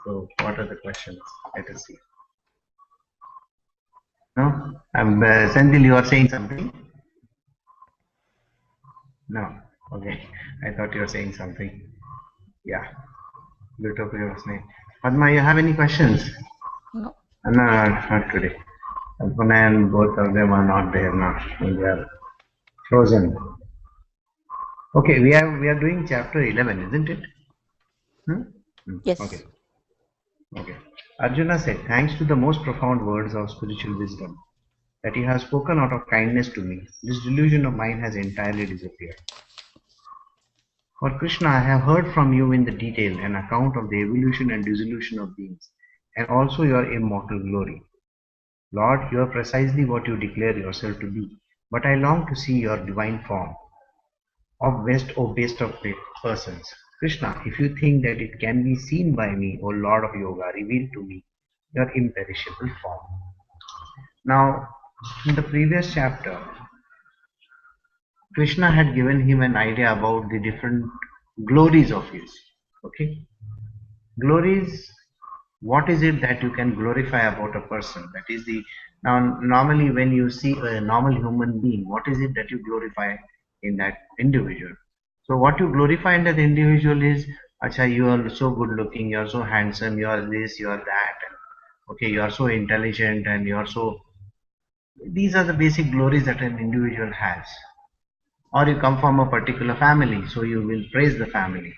So what are the questions? Let us see. No? Senthil, you are saying something? No. Okay. I thought you were saying something. Yeah. Good of your name. Padma, you have any questions? No. No, not today. Alpana and both of them are not there now. They are frozen. Okay, we are doing chapter 11, isn't it? Hmm? Okay. Yes. Okay. Arjuna said, thanks to the most profound words of spiritual wisdom that you have spoken out of kindness to me, this delusion of mine has entirely disappeared. For Krishna, I have heard from you in the detail an account of the evolution and dissolution of beings, and also your immortal glory. Lord, you are precisely what you declare yourself to be, but I long to see your divine form, of best or best of persons. Krishna, if you think that it can be seen by me, O Lord of Yoga, reveal to me your imperishable form. Now, in the previous chapter, Krishna had given him an idea about the different glories of his. Okay? Glories, what is it that you can glorify about a person? That is the now normally when you see a normal human being, what is it that you glorify in that individual? So what you glorify in that individual is, acha, you are so good looking, you are so handsome, you are this, you are that, and okay, you are so intelligent, and you are so. These are the basic glories that an individual has. Or you come from a particular family, so you will praise the family.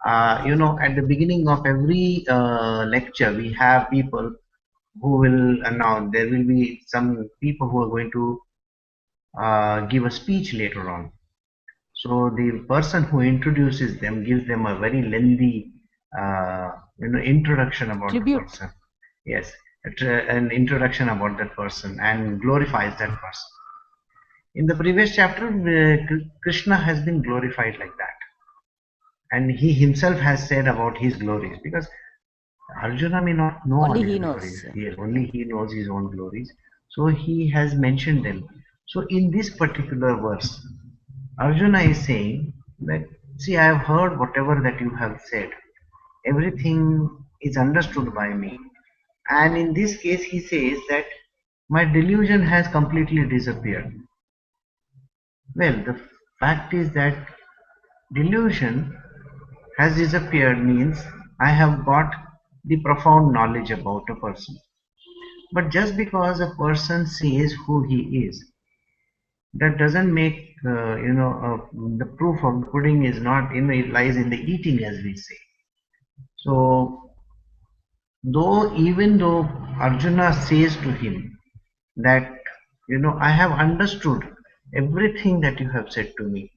At the beginning of every lecture, we have people who will announce, there will be some people who are going to give a speech later on. So the person who introduces them gives them a very lengthy, introduction about the Tribute. person. Yes, an introduction about that person and glorifies that person. In the previous chapter, Krishna has been glorified like that, and he himself has said about his glories, because Arjuna may not know all Only his he glories. knows. Yes, only he knows his own glories. So he has mentioned them. So in this particular verse, Arjuna is saying that, see, I have heard whatever that you have said. Everything is understood by me. And in this case, he says that my delusion has completely disappeared. Well, the fact is that delusion has disappeared means I have got the profound knowledge about a person. But just because a person says who he is, that doesn't make the proof of the pudding is not in it lies in the eating, as we say. So even though Arjuna says to him that I have understood everything that you have said to me,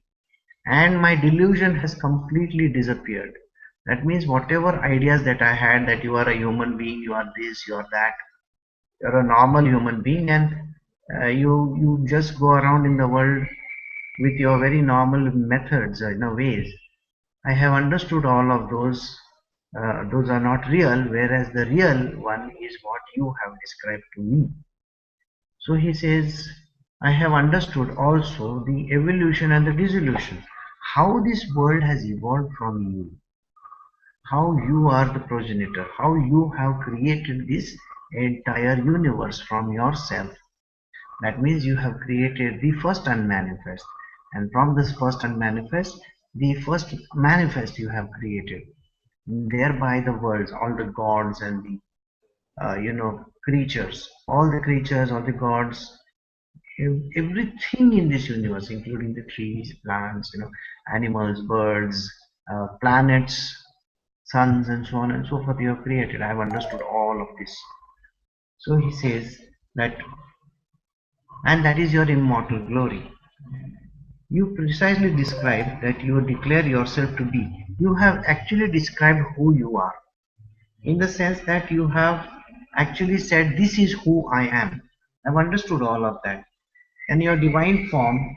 and my delusion has completely disappeared. That means whatever ideas that I had, that you are a human being, you are this, you are that, you're a normal human being, and you just go around in the world with your very normal methods, ways. I have understood all of those. Those are not real, whereas the real one is what you have described to me. So he says, I have understood also the evolution and the dissolution, how this world has evolved from you, how you are the progenitor, how you have created this entire universe from yourself. That means you have created the first unmanifest, and from this first unmanifest, the first manifest you have created. Thereby, the worlds, all the gods and the creatures, all the creatures, all the gods, everything in this universe, including the trees, plants, animals, birds, planets, suns, and so on and so forth, you have created. I have understood all of this. So he says that, and that is your immortal glory. You precisely describe that you declare yourself to be. You have actually described who you are, in the sense that you have actually said, this is who I am. I've understood all of that. And your divine form,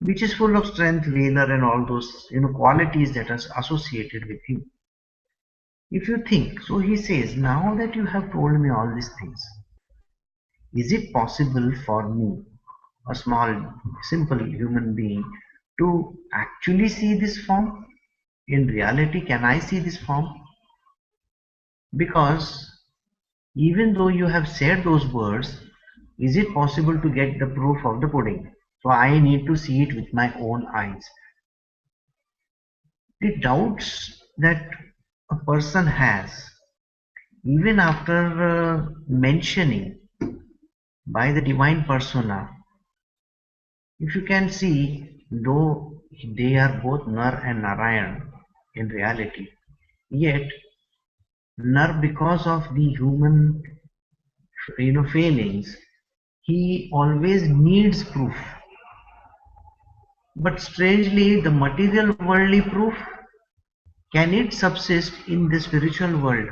which is full of strength, valor, and all those qualities that are associated with him. If you think, so he says, now that you have told me all these things, is it possible for me, a small, simple human being, to actually see this form? In reality, can I see this form? Because even though you have said those words, is it possible to get the proof of the pudding? So I need to see it with my own eyes. The doubts that a person has, even after mentioning by the divine persona, if you can see, though they are both Nar and Narayan in reality, yet Nar, because of the human failings, he always needs proof. But strangely, the material worldly proof, can it subsist in the spiritual world?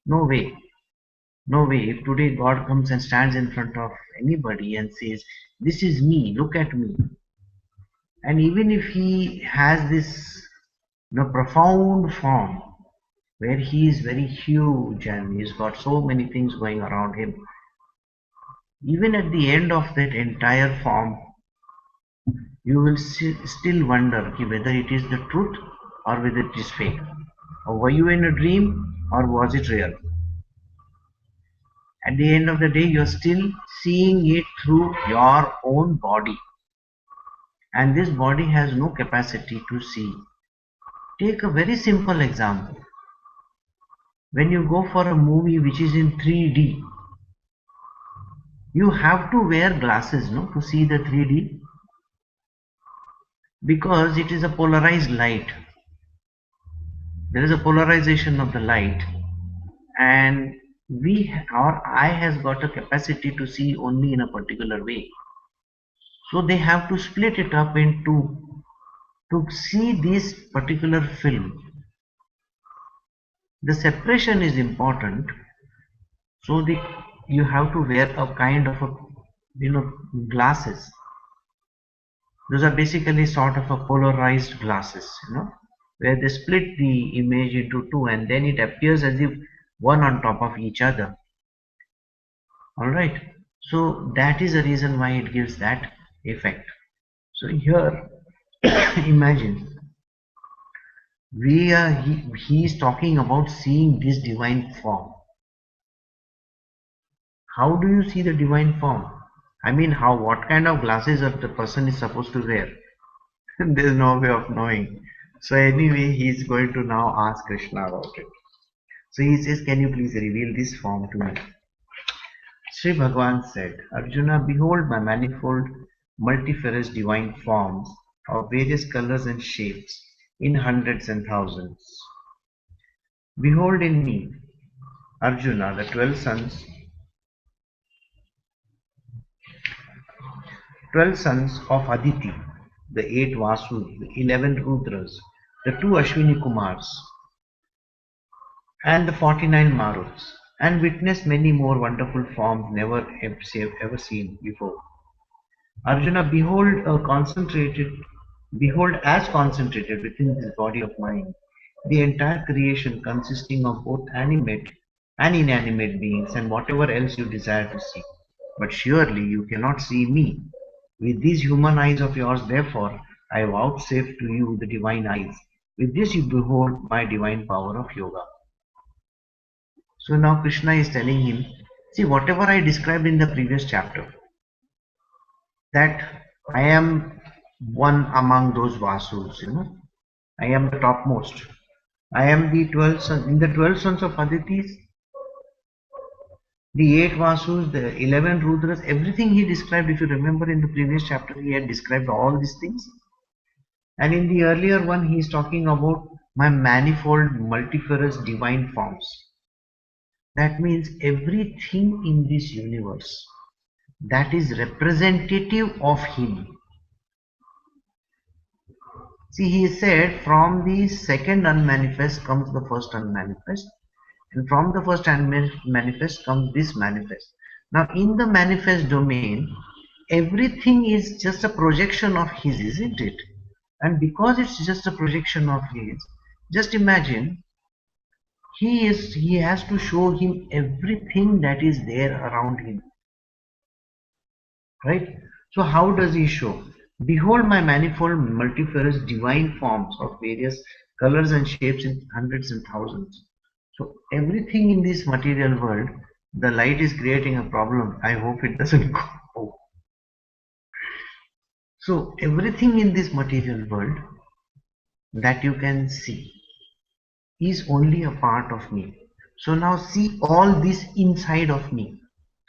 No way. No way. If today God comes and stands in front of anybody and says, "This is me, look at me," and even if he has this profound form where he is very huge and he's got so many things going around him, even at the end of that entire form, you will still wonder whether it is the truth or whether it is fake. Or were you in a dream or was it real? At the end of the day, you're still seeing it through your own body. And this body has no capacity to see. Take a very simple example. When you go for a movie which is in 3D, you have to wear glasses, no, to see the 3D, because it is a polarized light. There is a polarization of the light, and our eye has got a capacity to see only in a particular way. So they have to split it up into to see this particular film. The separation is important, so you have to wear a kind of a glasses. Those are basically sort of a polarized glasses, where they split the image into two and then it appears as if one on top of each other. All right. So that is the reason why it gives that effect. So here, imagine he is talking about seeing this divine form. How do you see the divine form? I mean, what kind of glasses the person is supposed to wear? There is no way of knowing. So anyway, he is going to now ask Krishna about it. So he says, "Can you please reveal this form to me?" Sri Bhagavan said, "Arjuna, behold my manifold multifarious divine forms of various colors and shapes in hundreds and thousands. Behold in me, Arjuna, the 12 sons of Aditi, the 8 Vasus, the 11 Rudras, the 2 Ashwini Kumars, and the 49 Maruts, and witnessed many more wonderful forms never ever seen before. Arjuna, behold as concentrated within this body of mine, the entire creation consisting of both animate and inanimate beings and whatever else you desire to see. But surely you cannot see me. With these human eyes of yours, therefore, I vouchsafe to you the divine eyes. With this you behold my divine power of yoga." So now Krishna is telling him, see, whatever I described in the previous chapter, that I am one among those Vasus, I am the topmost. I am the 12 sons. In the 12 sons of Aditis, the 8 Vasus, the 11 Rudras, everything he described, if you remember in the previous chapter, he had described all these things. And in the earlier one, he is talking about my manifold multifarious divine forms. That means everything in this universe that is representative of him. See, he said from the second unmanifest comes the first unmanifest, and from the first unmanifest comes this manifest. Now in the manifest domain, everything is just a projection of his, isn't it? And because it's just a projection of his, just imagine he has to show him everything that is there around him. Right? So how does he show? Behold my manifold multifarious divine forms of various colors and shapes in hundreds and thousands. So everything in this material world, the light is creating a problem. I hope it doesn't go. So everything in this material world that you can see is only a part of me. So now see all this inside of me.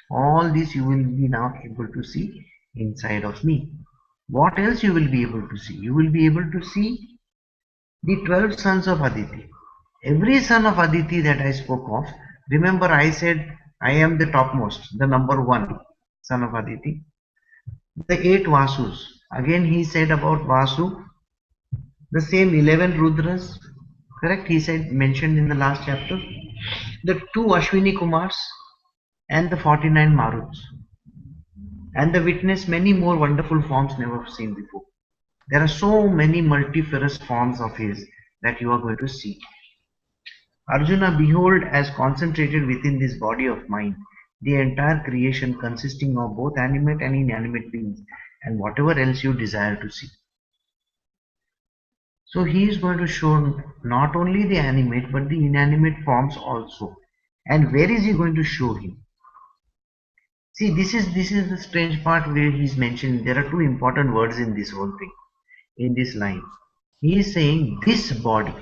All this you will be now able to see inside of me. What else you will be able to see? You will be able to see the 12 sons of Aditi. Every son of Aditi that I spoke of, remember I said I am the topmost, the number one son of Aditi. The 8 Vasus. Again he said about Vasu, the same 11 Rudras, correct? He said, mentioned in the last chapter. The 2 Ashwini Kumars and the 49 Maruts. And the witness many more wonderful forms never seen before. There are so many multifarious forms of his that you are going to see. Arjuna, behold, as concentrated within this body of mine, the entire creation consisting of both animate and inanimate beings, and whatever else you desire to see. So he is going to show not only the animate but the inanimate forms also. And where is he going to show him? See, this is the strange part where he's mentioning there are two important words in this whole thing, in this line. He is saying this body.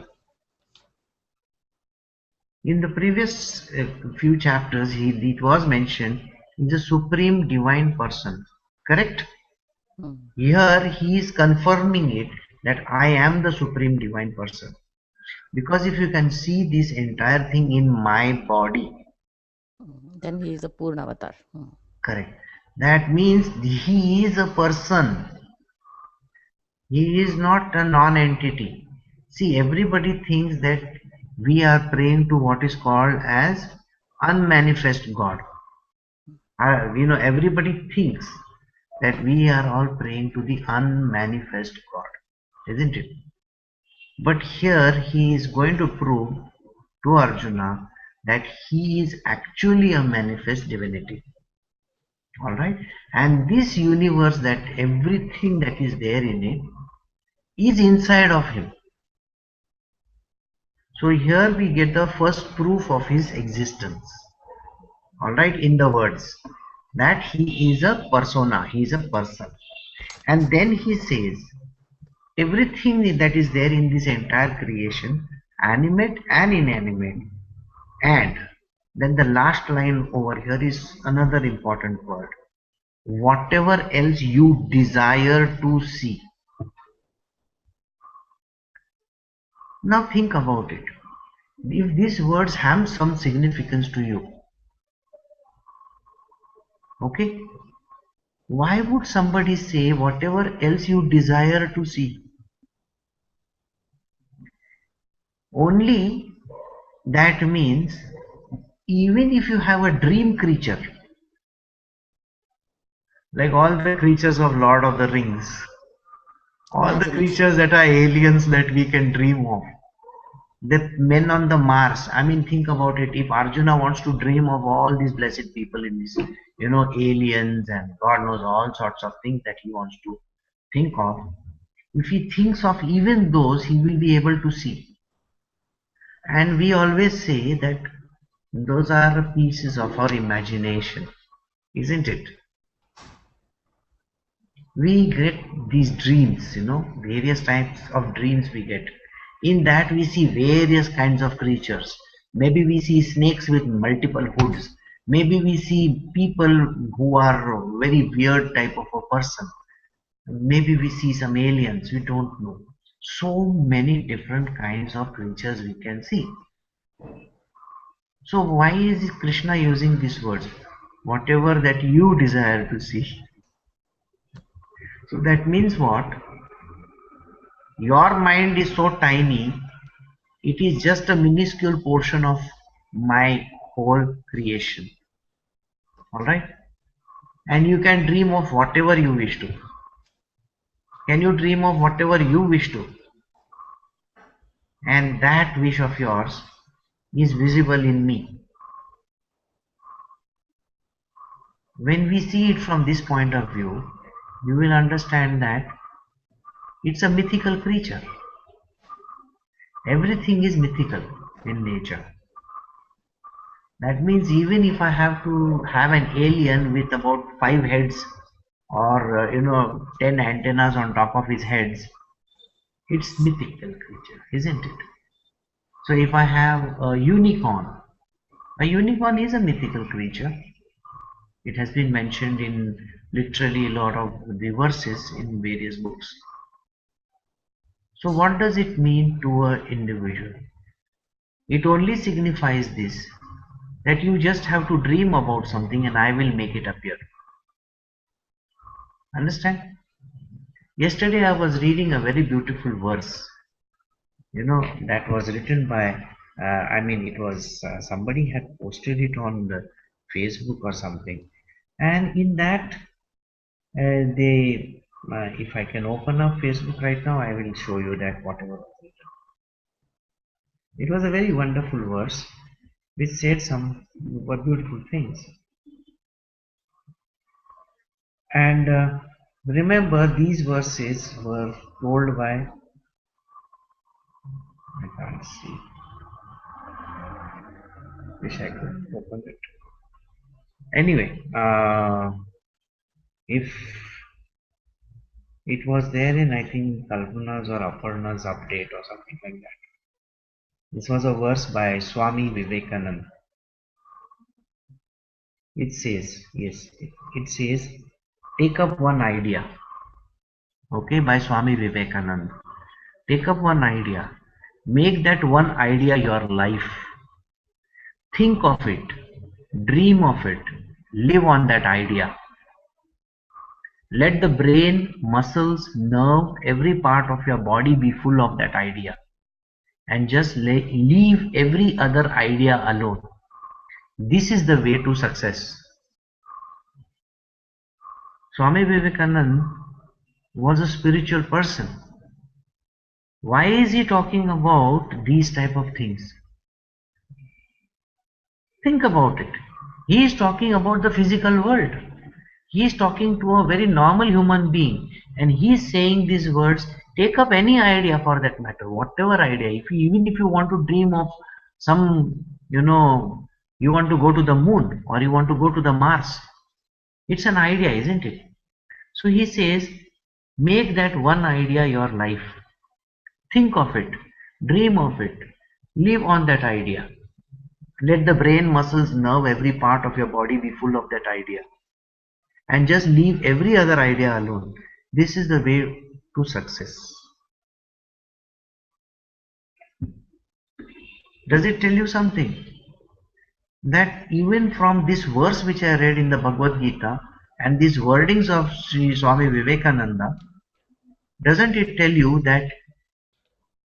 In the previous few chapters, it was mentioned is a supreme divine person. Correct? Here he is confirming it that I am the supreme divine person. Because if you can see this entire thing in my body, then he is a Purna avatar. correct. That means he is a person. He is not a non-entity. See, everybody thinks that we are praying to what is called as unmanifest God. Everybody thinks that we are all praying to the unmanifest God, isn't it? But here he is going to prove to Arjuna that he is actually a manifest divinity. Alright? And this universe, that everything that is there in it is inside of him. So here we get the first proof of his existence. Alright, in the words that he is a persona, he is a person. And then he says everything that is there in this entire creation, animate and inanimate. And then the last line over here is another important word. Whatever else you desire to see. Now think about it. If these words have some significance to you, okay, why would somebody say whatever else you desire to see? Only that means even if you have a dream creature, like all the creatures of Lord of the Rings, all the creatures that are aliens that we can dream of, the men on the Mars. I mean, think about it. If Arjuna wants to dream of all these blessed people in this, aliens and God knows all sorts of things that he wants to think of, if he thinks of even those, he will be able to see. And we always say that those are pieces of our imagination, isn't it? We get these dreams, various types of dreams we get. In that we see various kinds of creatures. Maybe we see snakes with multiple hoods. Maybe we see people who are very weird type of a person. Maybe we see some aliens, we don't know. So many different kinds of creatures we can see. So why is Krishna using these words? Whatever that you desire to see. So that means what? Your mind is so tiny, it is just a minuscule portion of my whole creation. Alright? And you can dream of whatever you wish to. Can you dream of whatever you wish to? And that wish of yours is visible in me. When we see it from this point of view, you will understand that it's a mythical creature. Everything is mythical in nature. That means even if I have to have an alien with about 5 heads or 10 antennas on top of his heads, it's mythical creature, isn't it? So if I have a unicorn is a mythical creature. It has been mentioned in literally a lot of the verses in various books. So what does it mean to an individual? It only signifies this, that you just have to dream about something and I will make it appear. Understand? Yesterday I was reading a very beautiful verse, that was written by, it was somebody had posted it on the Facebook or something. And in that, if I can open up Facebook right now, I will show you that whatever was written. It was a very wonderful verse which said some beautiful things. And remember, these verses were told by, I can't see, wish I could open it. Anyway, if it was there in, I think, Kalpana's or Aparna's update or something like that. This was a verse by Swami Vivekananda. It says, yes, it says, take up one idea, okay, by Swami Vivekananda. Take up one idea, make that one idea your life. Think of it, dream of it, live on that idea. Let the brain, muscles, nerve, every part of your body be full of that idea. And just leave every other idea alone. This is the way to success. Swami Vivekananda was a spiritual person. Why is he talking about these type of things? Think about it. He is talking about the physical world. He is talking to a very normal human being, and he is saying these words. Take up any idea for that matter, whatever idea. Even if you want to dream of some, you want to go to the moon or you want to go to the Mars, it's an idea, isn't it? So he says, make that one idea your life. Think of it, dream of it, live on that idea. Let the brain, muscles, nerve, every part of your body be full of that idea. And just leave every other idea alone. This is the way to success. Does it tell you something? That even from this verse which I read in the Bhagavad Gita and these wordings of Sri Swami Vivekananda, doesn't it tell you that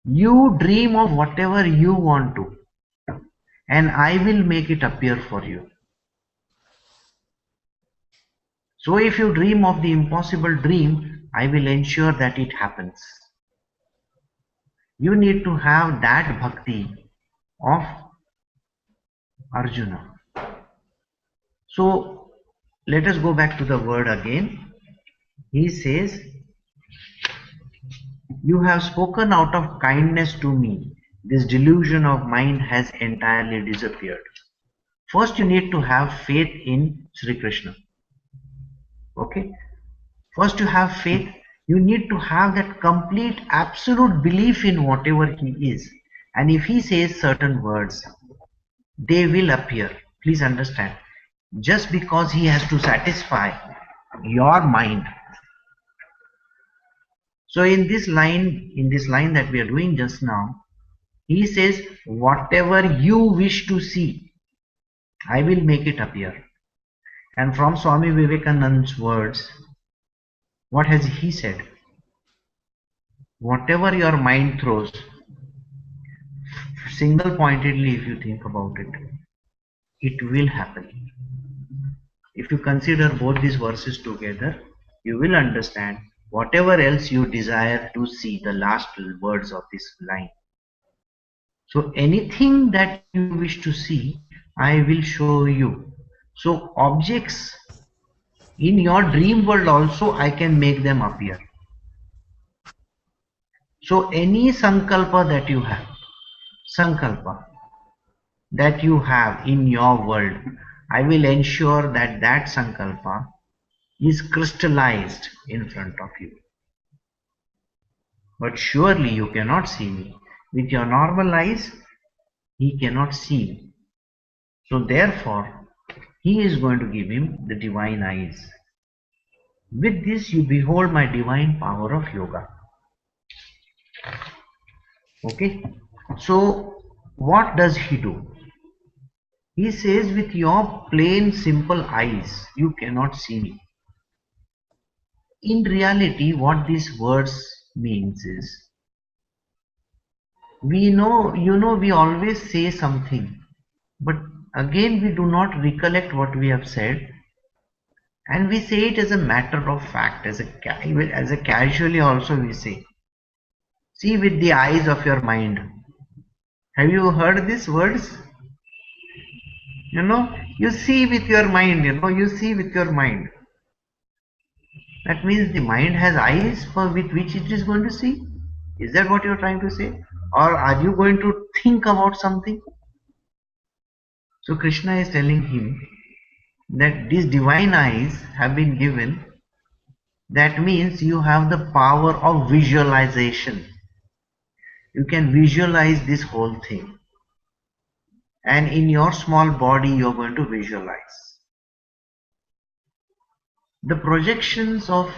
you dream of whatever you want to and I will make it appear for you? So if you dream of the impossible dream, I will ensure that it happens. You need to have that bhakti of Arjuna. So let us go back to the word again. He says, you have spoken out of kindness to me. This delusion of mine has entirely disappeared. First you need to have faith in Sri Krishna. Okay? First you have faith. You need to have that complete, absolute belief in whatever he is. And if he says certain words, they will appear. Please understand. Just because he has to satisfy your mind. So in this line that we are doing just now, he says, whatever you wish to see, I will make it appear. And from Swami Vivekananda's words, what has he said? Whatever your mind throws, single pointedly if you think about it, it will happen. If you consider both these verses together, you will understand whatever else you desire to see, the last words of this line. So anything that you wish to see, I will show you. So objects in your dream world also, I can make them appear. So any sankalpa that you have, sankalpa, that you have in your world, I will ensure that that sankalpa is crystallized in front of you. But surely you cannot see me. With your normal eyes, he cannot see me. So therefore, he is going to give him the divine eyes. With this, you behold my divine power of yoga. Okay? So, what does he do? He says, with your plain, simple eyes, you cannot see me. In reality, what these words means is, we always say something, but again we do not recollect what we have said, and we say it as a matter of fact, as a casually also we say. See with the eyes of your mind. Have you heard these words? You see with your mind, you see with your mind. That means the mind has eyes for with which it is going to see. Is that what you're trying to say? Or are you going to think about something? So Krishna is telling him that these divine eyes have been given. That means you have the power of visualization. You can visualize this whole thing. And in your small body, you're going to visualize. The projections of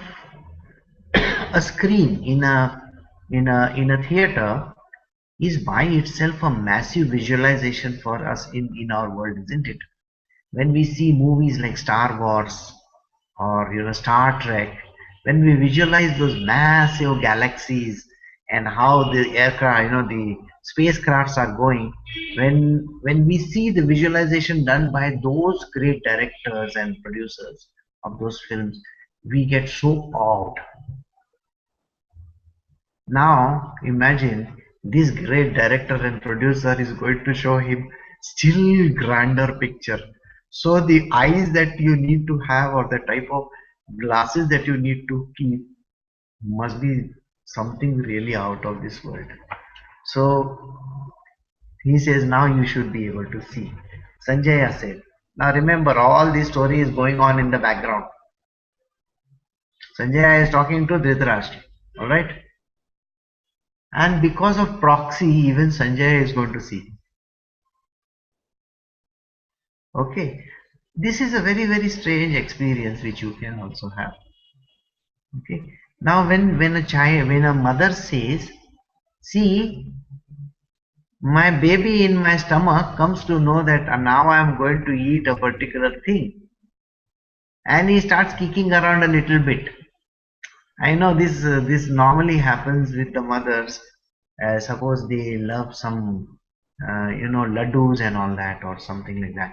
a screen in a theater is by itself a massive visualization for us in our world, isn't it? When we see movies like Star Wars or Star Trek, when we visualize those massive galaxies and how the aircraft, the spacecrafts are going, when we see the visualization done by those great directors and producers of those films, we get so awed. Now imagine this great director and producer is going to show him still grander picture. So the eyes that you need to have or the type of glasses that you need to keep must be something really out of this world. So he says now you should be able to see. Sanjaya said, now remember all this story is going on in the background. Sanjaya is talking to Dhritarashtra, alright? And because of proxy, even Sanjaya is going to see. Okay, this is a very, very strange experience which you can also have. Okay, now when a mother says, see, my baby in my stomach comes to know that now I am going to eat a particular thing, and he starts kicking around a little bit. I know this normally happens with the mothers. Suppose they love some laddus and all that or something like that.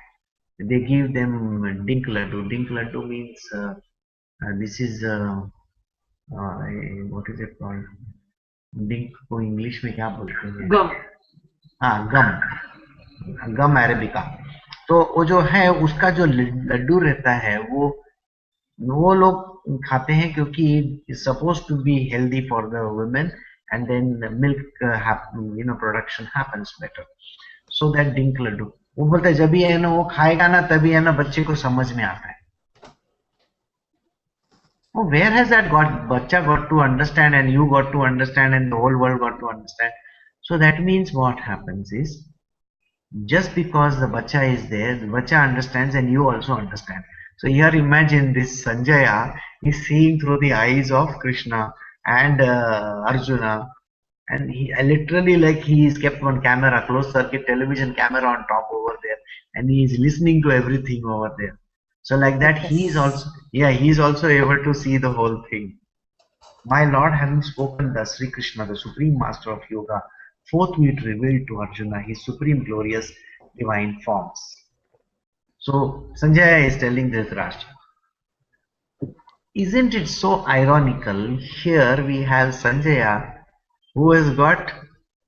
They give them dink laddu. Dink laddu means this is what is it called? Dink को English में क्या बोलते हैं? गम. हाँ, गम arabica. तो वो जो है उसका जो लड्डू रहता है वो लोग खाते हैं क्योंकि it's supposed to be healthy for the women and then milk production happens better. So that dink laddu. वो बोलता है जब भी है ना वो खाएगा ना तभी है ना बच्चे को समझ में आता है. Oh, where has that bacha got to understand and you got to understand and the whole world got to understand? So that means what happens is just because the bacha is there, the bacha understands and you also understand. So here imagine this Sanjaya is seeing through the eyes of Krishna and Arjuna, and he literally like he is kept on camera, closed circuit television camera on top over there, and he is listening to everything over there. So like that he is also able to see the whole thing. My Lord having spoken thus, Sri Krishna, the Supreme Master of Yoga, forthwith revealed to Arjuna his supreme glorious divine forms. So Sanjaya is telling Dhritarashtra, isn't it so ironical? Here we have Sanjaya who has got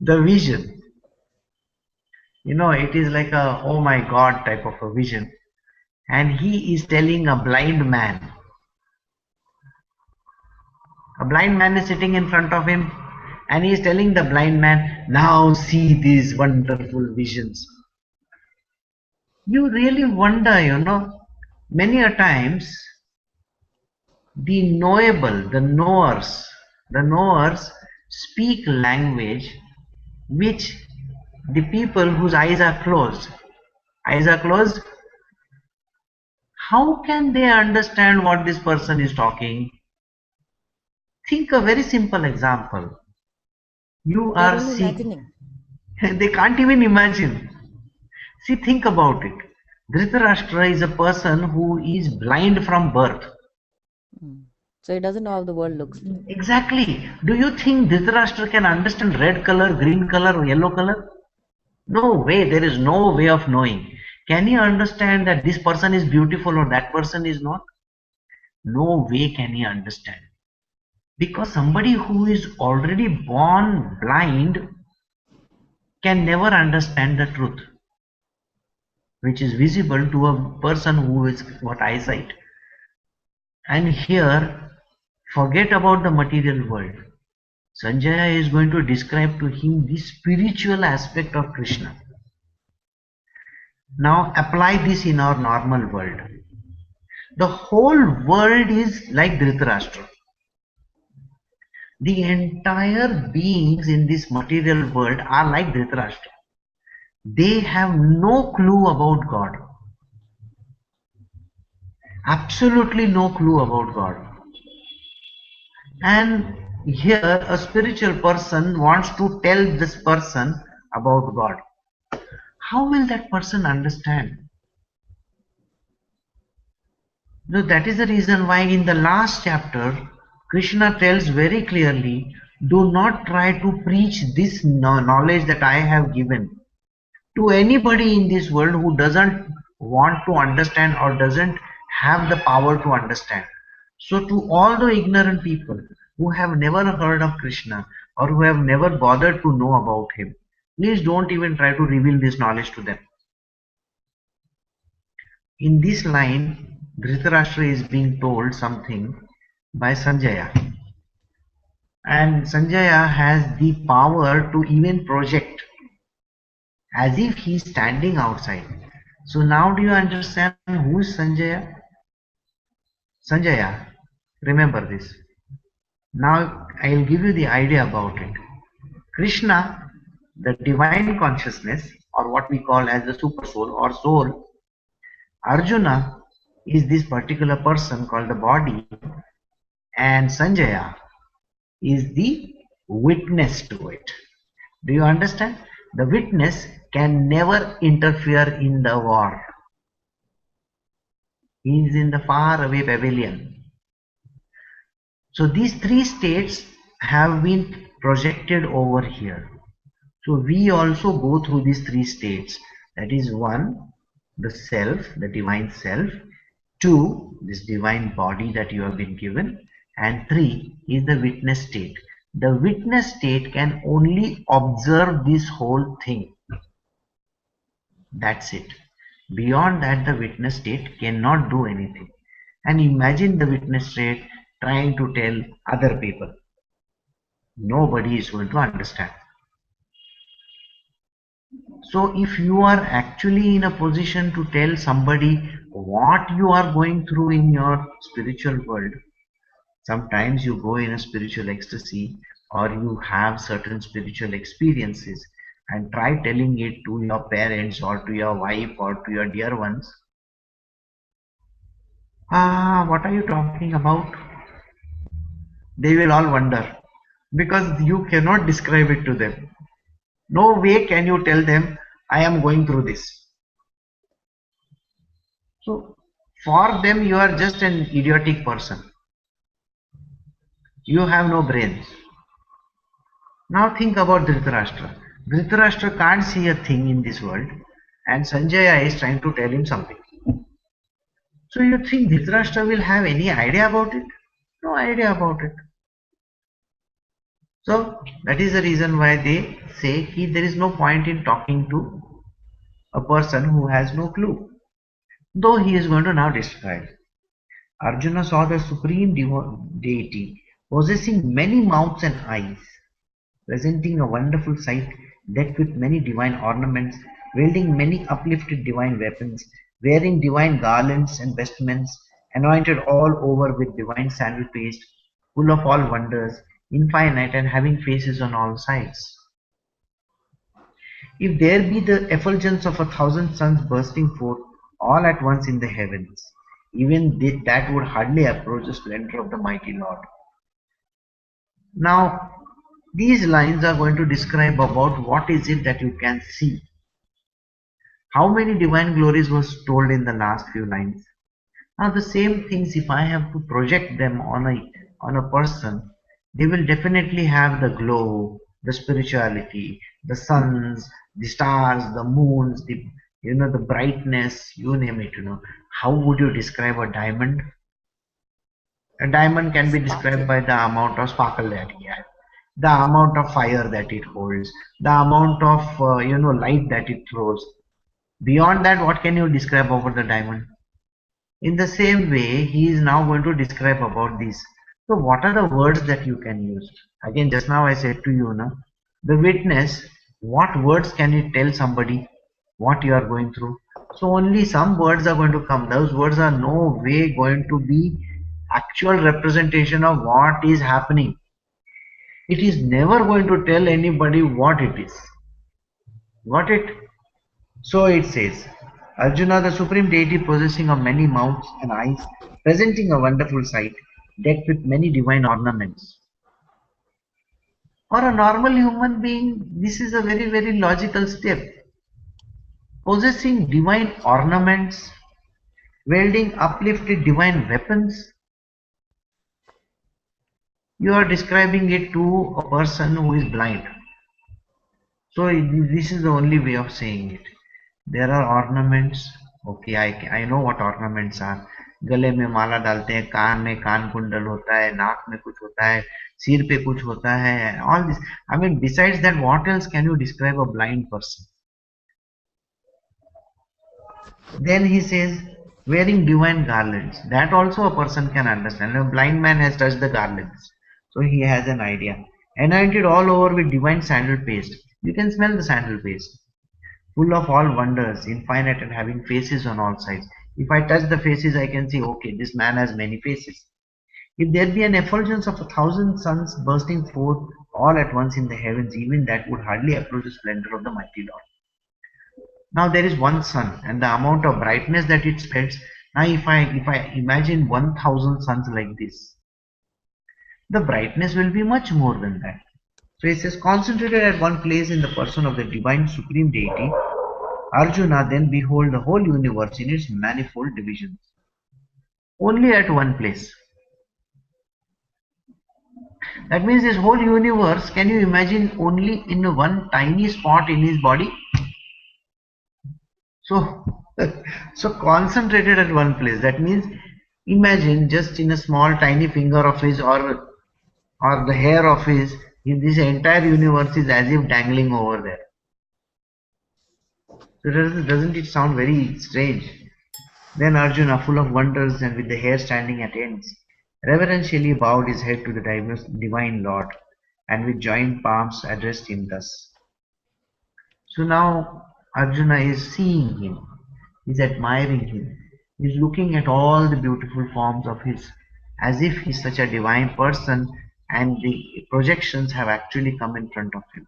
the vision. It is like a oh my god type of a vision. And he is telling a blind man. A blind man is sitting in front of him and he is telling the blind man, now see these wonderful visions. You really wonder, many a times the knowable, the knowers speak language which the people whose eyes are closed, how can they understand what this person is talking? Think a very simple example. You They're are only seeing, imagining. they can't even imagine. See, think about it. Dhritarashtra is a person who is blind from birth. Mm. So he doesn't know how the world looks like. Exactly. Do you think Dhritarashtra can understand red color, green color, or yellow color? No way. There is no way of knowing. Can he understand that this person is beautiful or that person is not? No way can he understand. Because somebody who is already born blind can never understand the truth, which is visible to a person who is got eyesight. And here, forget about the material world. Sanjaya is going to describe to him the spiritual aspect of Krishna. Now apply this in our normal world. The whole world is like Dhritarashtra. The entire beings in this material world are like Dhritarashtra. They have no clue about God. Absolutely no clue about God. And here a spiritual person wants to tell this person about God. How will that person understand? So that is the reason why in the last chapter, Krishna tells very clearly, do not try to preach this knowledge that I have given to anybody in this world who doesn't want to understand or doesn't have the power to understand. So to all the ignorant people who have never heard of Krishna or who have never bothered to know about him, please don't even try to reveal this knowledge to them. In this line, Dhritarashtra is being told something by Sanjaya. And Sanjaya has the power to even project as if he is standing outside. So now do you understand who is Sanjaya? Sanjaya, remember this. Now I'll give you the idea about it. Krishna, the divine consciousness, or what we call as the super soul or soul, Arjuna is this particular person called the body, and Sanjaya is the witness to it. Do you understand? The witness can never interfere in the war. He is in the far away pavilion. So these three states have been projected over here. So we also go through these three states. That is one, the self, the divine self. Two, this divine body that you have been given. And three is the witness state. The witness state can only observe this whole thing. That's it. Beyond that, the witness state cannot do anything. And imagine the witness state trying to tell other people. Nobody is going to understand. So if you are actually in a position to tell somebody what you are going through in your spiritual world, sometimes you go in a spiritual ecstasy or you have certain spiritual experiences and try telling it to your parents or to your wife or to your dear ones. What are you talking about? They will all wonder because you cannot describe it to them. No way can you tell them, I am going through this. So for them, you are just an idiotic person. You have no brains. Now think about Dhritarashtra. Dhritarashtra can't see a thing in this world, and Sanjaya is trying to tell him something. So you think Dhritarashtra will have any idea about it? No idea about it. So that is the reason why they say there is no point in talking to a person who has no clue. Though he is going to now describe. Arjuna saw the supreme deity possessing many mouths and eyes, presenting a wonderful sight decked with many divine ornaments wielding many uplifted divine weapons, wearing divine garlands and vestments, anointed all over with divine sandal paste, full of all wonders, infinite and having faces on all sides. If there be the effulgence of 1,000 suns bursting forth all at once in the heavens, even that would hardly approach the splendor of the mighty Lord. Now, these lines are going to describe about what is it that you can see. How many divine glories was told in the last few lines. Now the same things, if I have to project them on a person, they will definitely have the glow, the spirituality, the suns, the stars, the moons, the brightness, you name it. How would you describe a diamond? A diamond can be described Sparkle. by the amount of sparkle that it has, the amount of fire that it holds, the amount of light that it throws. Beyond that, what can you describe over the diamond? In the same way, he is now going to describe about this. So what are the words that you can use? Again, just now I said to you, the witness, what words can you tell somebody what you are going through? So only some words are going to come. Those words are no way going to be actual representation of what is happening. It is never going to tell anybody what it is. Got it? So it says, Arjuna, the supreme deity possessing of many mouths and eyes, presenting a wonderful sight, decked with many divine ornaments. For a normal human being, this is a very, very logical step. Possessing divine ornaments, wielding uplifted divine weapons, you are describing it to a person who is blind. So this is the only way of saying it. There are ornaments. Okay, I know what ornaments are. गले में माला डालते हैं, कान में कान कुंडल होता है, नाक में कुछ होता है, सिर पे कुछ होता है. All this. I mean, besides that, what else can you describe a blind person? Then he says, wearing divine garlands. That also a person can understand. A blind man has touched the garlands, so he has an idea. Anointed all over with divine sandal paste. You can smell the sandal paste. Full of all wonders, infinite and having faces on all sides. If I touch the faces, I can see, okay, this man has many faces. If there be an effulgence of 1,000 suns bursting forth all at once in the heavens, even that would hardly approach the splendor of the mighty Lord. Now there is one sun, and the amount of brightness that it spreads. Now if I imagine 1,000 suns like this, the brightness will be much more than that. So it says, concentrated at one place in the person of the divine supreme deity, Arjuna then behold the whole universe in its manifold divisions. Only at one place. That means this whole universe, can you imagine, only in one tiny spot in his body? So, so concentrated at one place. That means, imagine just in a small tiny finger of his or the hair of his, this entire universe is as if dangling over there. So doesn't it sound very strange? Then Arjuna, full of wonders and with the hair standing at ends, reverentially bowed his head to the divine Lord, and with joined palms addressed him thus. So now Arjuna is seeing him, is admiring him, is looking at all the beautiful forms of his, as if he's such a divine person and the projections have actually come in front of him.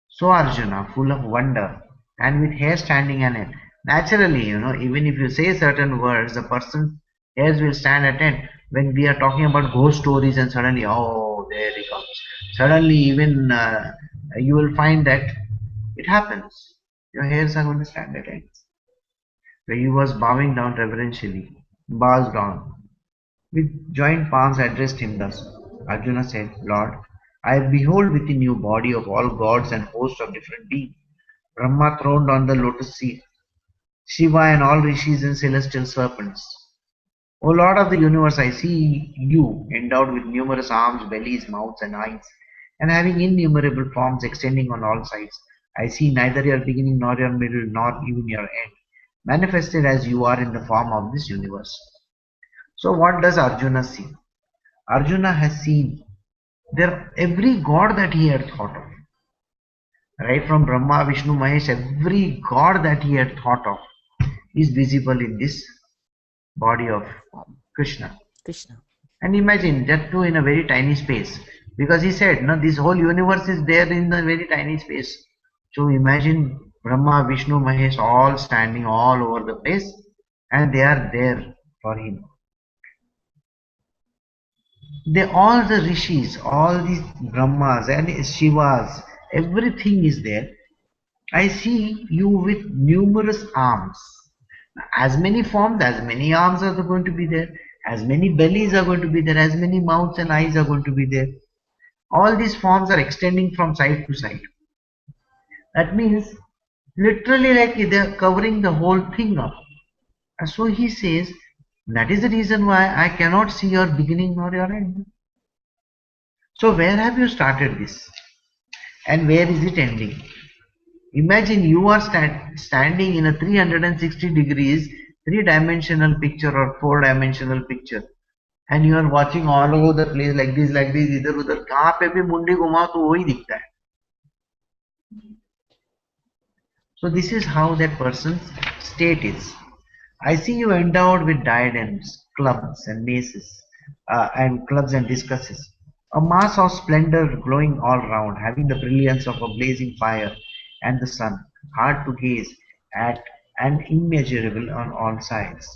So Arjuna, full of wonder and with hair standing on it, naturally, even if you say certain words, the person's hairs will stand at end. When we are talking about ghost stories and suddenly, oh, there he comes. Suddenly, even you will find that it happens. Your hairs are going to stand at end. So he was bowing down reverentially, bows down. With joined palms addressed him thus. Arjuna said, Lord, I behold within you body of all gods and hosts of different beings. Brahma throned on the lotus seat, Shiva and all rishis and celestial serpents. O Lord of the universe, I see you endowed with numerous arms, bellies, mouths, and eyes, and having innumerable forms extending on all sides. I see neither your beginning nor your middle nor even your end, manifested as you are in the form of this universe. So what does Arjuna see? Arjuna has seen every god that he had thought of. Right from Brahma, Vishnu, Mahesh, every god that he had thought of is visible in this body of Form. Krishna. Krishna. And imagine that too in a very tiny space. Because he said, no, this whole universe is there in a very tiny space. So imagine Brahma, Vishnu, Mahesh all standing all over the place and they are there for him. They all the rishis, all these Brahmas and Shivas, everything is there. I see you with numerous arms. As many forms, as many arms are going to be there, as many bellies are going to be there, as many mouths and eyes are going to be there. All these forms are extending from side to side. That means literally like they're covering the whole thing up. And so he says, that is the reason why I cannot see your beginning nor your end. So where have you started this? And where is it ending? Imagine you are standing in a 360 degrees, three-dimensional picture or four-dimensional picture. And you are watching all over the place like this, इधर उधर कहाँ पे भी मुंडी घुमाओ तो वही दिखता है. So this is how that person's state is. I see you endowed with diadems, clubs and maces, and clubs and discuses. A mass of splendor glowing all round, having the brilliance of a blazing fire and the sun, hard to gaze at and immeasurable on all sides.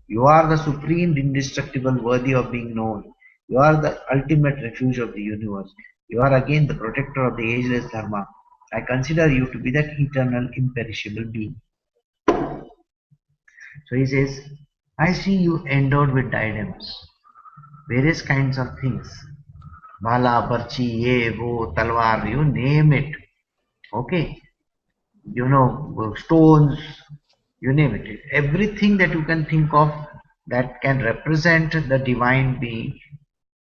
You are the supreme, indestructible, worthy of being known. You are the ultimate refuge of the universe. You are again the protector of the ageless Dharma. I consider you to be that eternal, imperishable being. So he says, I see you endowed with diadems, various kinds of things. Bhala, Barchi, Ye, Wo, Talwar, you name it. Okay. Stones, you name it. Everything that you can think of that can represent the divine being,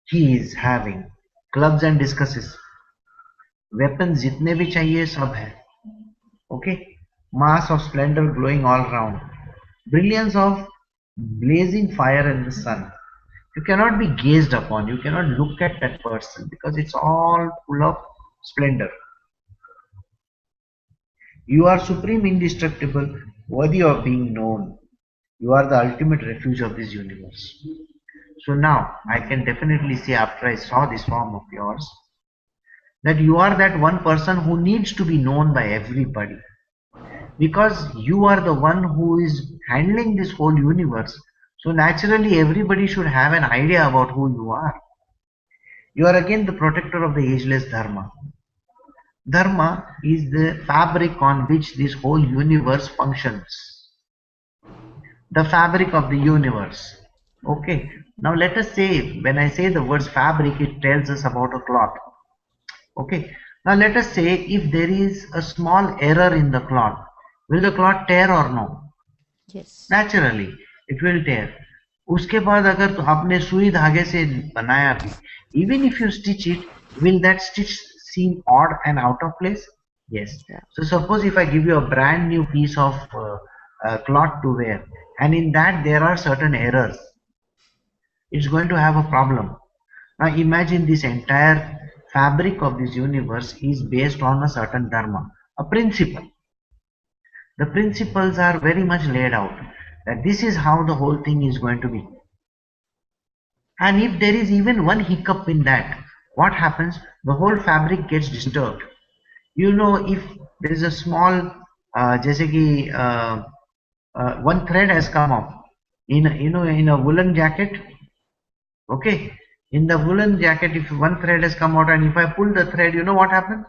he is having. Clubs and discusses. Weapons जितने भी चाहिए सब है. Okay. Mass of splendor glowing all round. Brilliance of blazing fire in the sun. You cannot be gazed upon. You cannot look at that person because it's all full of splendor. You are supreme, indestructible, worthy of being known. You are the ultimate refuge of this universe. So now I can definitely say after I saw this form of yours that you are that one person who needs to be known by everybody because you are the one who is handling this whole universe. So naturally everybody should have an idea about who you are. You are again the protector of the ageless Dharma. Dharma is the fabric on which this whole universe functions. The fabric of the universe. Okay. Now let us say, when I say the words fabric, it tells us about a cloth. Okay. Now let us say if there is a small error in the cloth, will the cloth tear or no? Yes. Naturally, it will tear. उसके बाद अगर तो आपने सुई धागे से बनाया भी, even if you stitch it, will that stitch seem odd and out of place? Yes. Yeah. So suppose if I give you a brand new piece of cloth to wear, and in that there are certain errors, it's going to have a problem. Now imagine this entire fabric of this universe is based on a certain dharma, a principle. The principles are very much laid out that this is how the whole thing is going to be. And if there is even one hiccup in that, what happens? The whole fabric gets disturbed. If there is a small, जैसे कि one thread has come off in a woolen jacket. Okay, in the woolen jacket, if one thread has come out and if I pull the thread, you know what happens?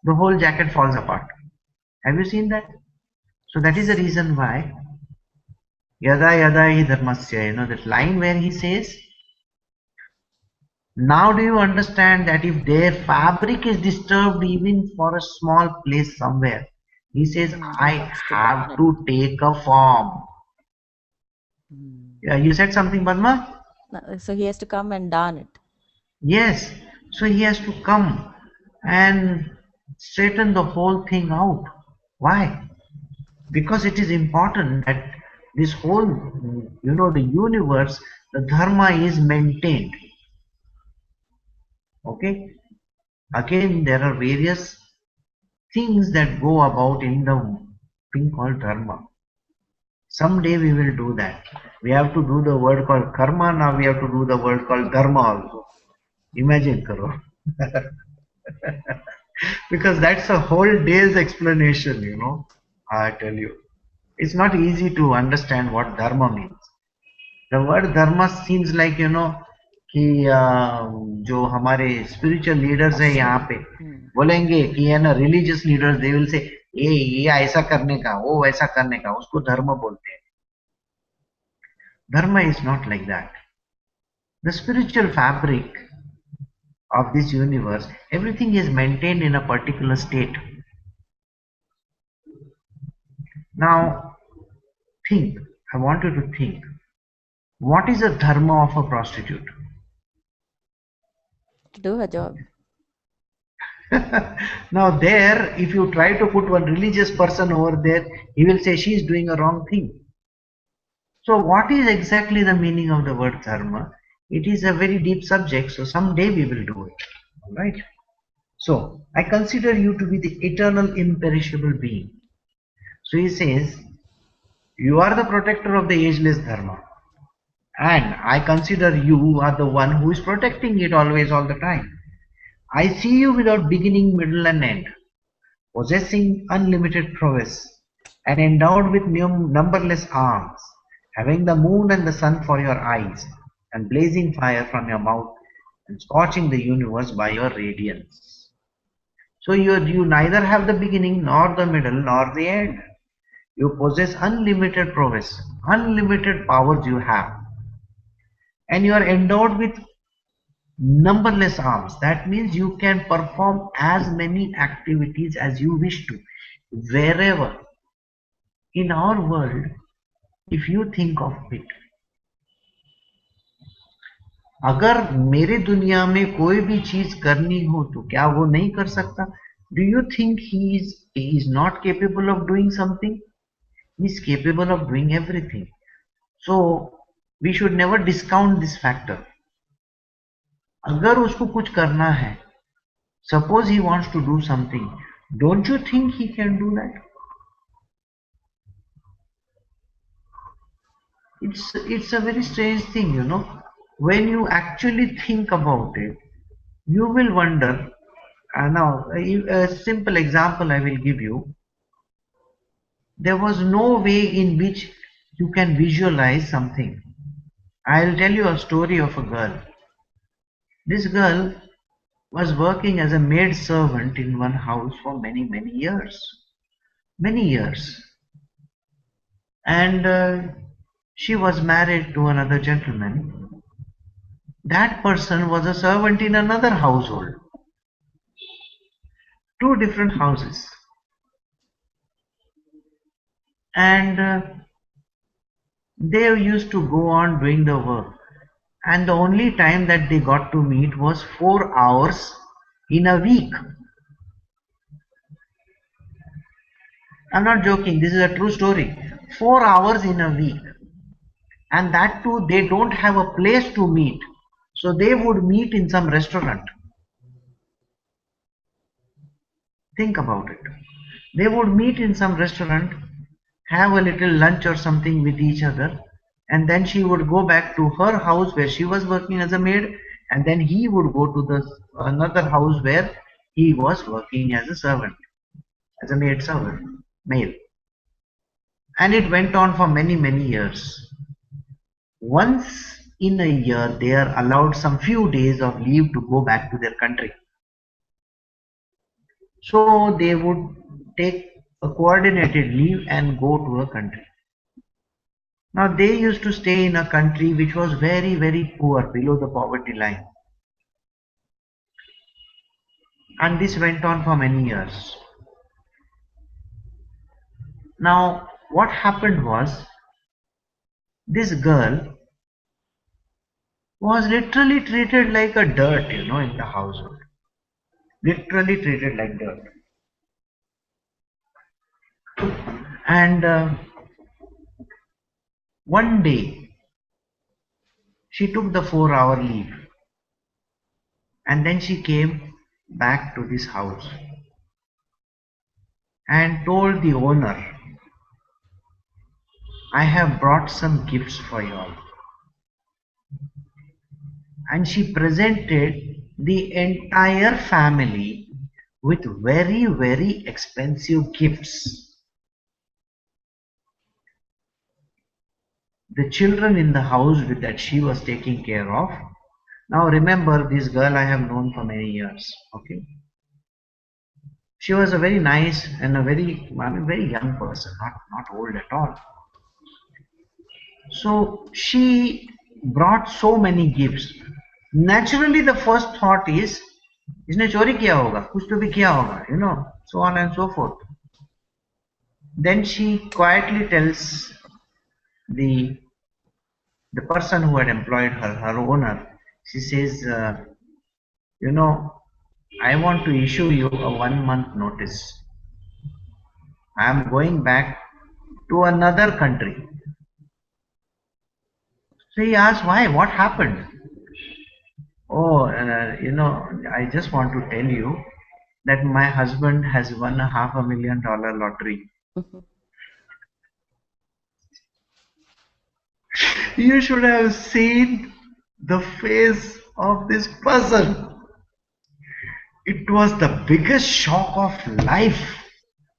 The whole jacket falls apart. Have you seen that? So that is the reason why yada yada hi dharmasya, that line where he says, now do you understand that if their fabric is disturbed even for a small place somewhere, he says, I have to take a form. Yeah, you said something, Padma? So he has to come and darn it. Yes. So he has to come and straighten the whole thing out. Why? Because it is important that this whole, the universe, the dharma is maintained. Okay. Again, there are various things that go about in the thing called dharma. Someday we will do that. We have to do the word called karma, now we have to do the word called dharma also. Imagine, Karo. Because that's a whole day's explanation, I tell you. It's not easy to understand what dharma means. The word dharma seems like, कि जो हमारे spiritual leaders है यहाँ पे बोलेंगे कि है ना, religious leaders they will say ये ऐसा करने का, वो वैसा करने का, उसको धर्म बोलते हैं. Dharma is not like that. The spiritual fabric of this universe, everything is maintained in a particular state. Now, think, I want you to think, what is the dharma of a prostitute? To do her job. Now there, if you try to put one religious person over there, he will say she is doing a wrong thing. So what is exactly the meaning of the word dharma? It is a very deep subject, so someday we will do it. Alright? So, I consider you to be the eternal imperishable being. So he says, you are the protector of the ageless dharma. And I consider you are the one who is protecting it always, all the time. I see you without beginning, middle and end, possessing unlimited prowess, and endowed with numberless arms, having the moon and the sun for your eyes, and blazing fire from your mouth, and scorching the universe by your radiance. So you neither have the beginning, nor the middle, nor the end. You possess unlimited prowess, unlimited powers you have. And you are endowed with numberless arms. That means you can perform as many activities as you wish to, wherever. In our world, if you think of it, अगर मेरे दुनिया में कोई भी चीज करनी हो तो क्या वो नहीं कर सकता? Do you think he is not capable of doing something? He is capable of doing everything. So we should never discount this factor. अगर उसको कुछ करना है, suppose he wants to do something, don't you think he can do that? It's a very strange thing, when you actually think about it, you will wonder. Now a simple example I will give you. There was no way in which you can visualize something. I'll tell you a story of a girl. This girl was working as a maid servant in one house for many years. Many years. And she was married to another gentleman. That person was a servant in another household. Two different houses. And they used to go on doing the work. And the only time that they got to meet was 4 hours in a week. I'm not joking, this is a true story. 4 hours in a week. And that too, they don't have a place to meet. So they would meet in some restaurant. Think about it. They would meet in some restaurant, have a little lunch or something with each other, and then she would go back to her house where she was working as a maid, and then he would go to another house where he was working as a servant, as a maid servant, male. And it went on for many years. Once in a year, they are allowed some few days of leave to go back to their country. So they would take a coordinated leave and go to a country. Now they used to stay in a country which was very poor, below the poverty line. And this went on for many years. Now what happened was, this girl was literally treated like a dirt, in the household. Literally treated like dirt. And one day she took the 4-hour leave, and then she came back to this house. and told the owner, I have brought some gifts for you all. And she presented the entire family with very, very expensive gifts. The children in the house that she was taking care of. Now remember, this girl I have known for many years. Okay, she was a very nice and a very young person, not old at all. So she brought so many gifts. Naturally, the first thought is, इसने चोरी किया होगा, कुछ तो भी किया होगा, so on and so forth. Then she quietly tells the person who had employed her, her owner, she says, I want to issue you a 1 month notice. I am going back to another country. So he asked, why? What happened? Oh, I just want to tell you that my husband has won a $500,000 lottery. You should have seen the face of this person. It was the biggest shock of life.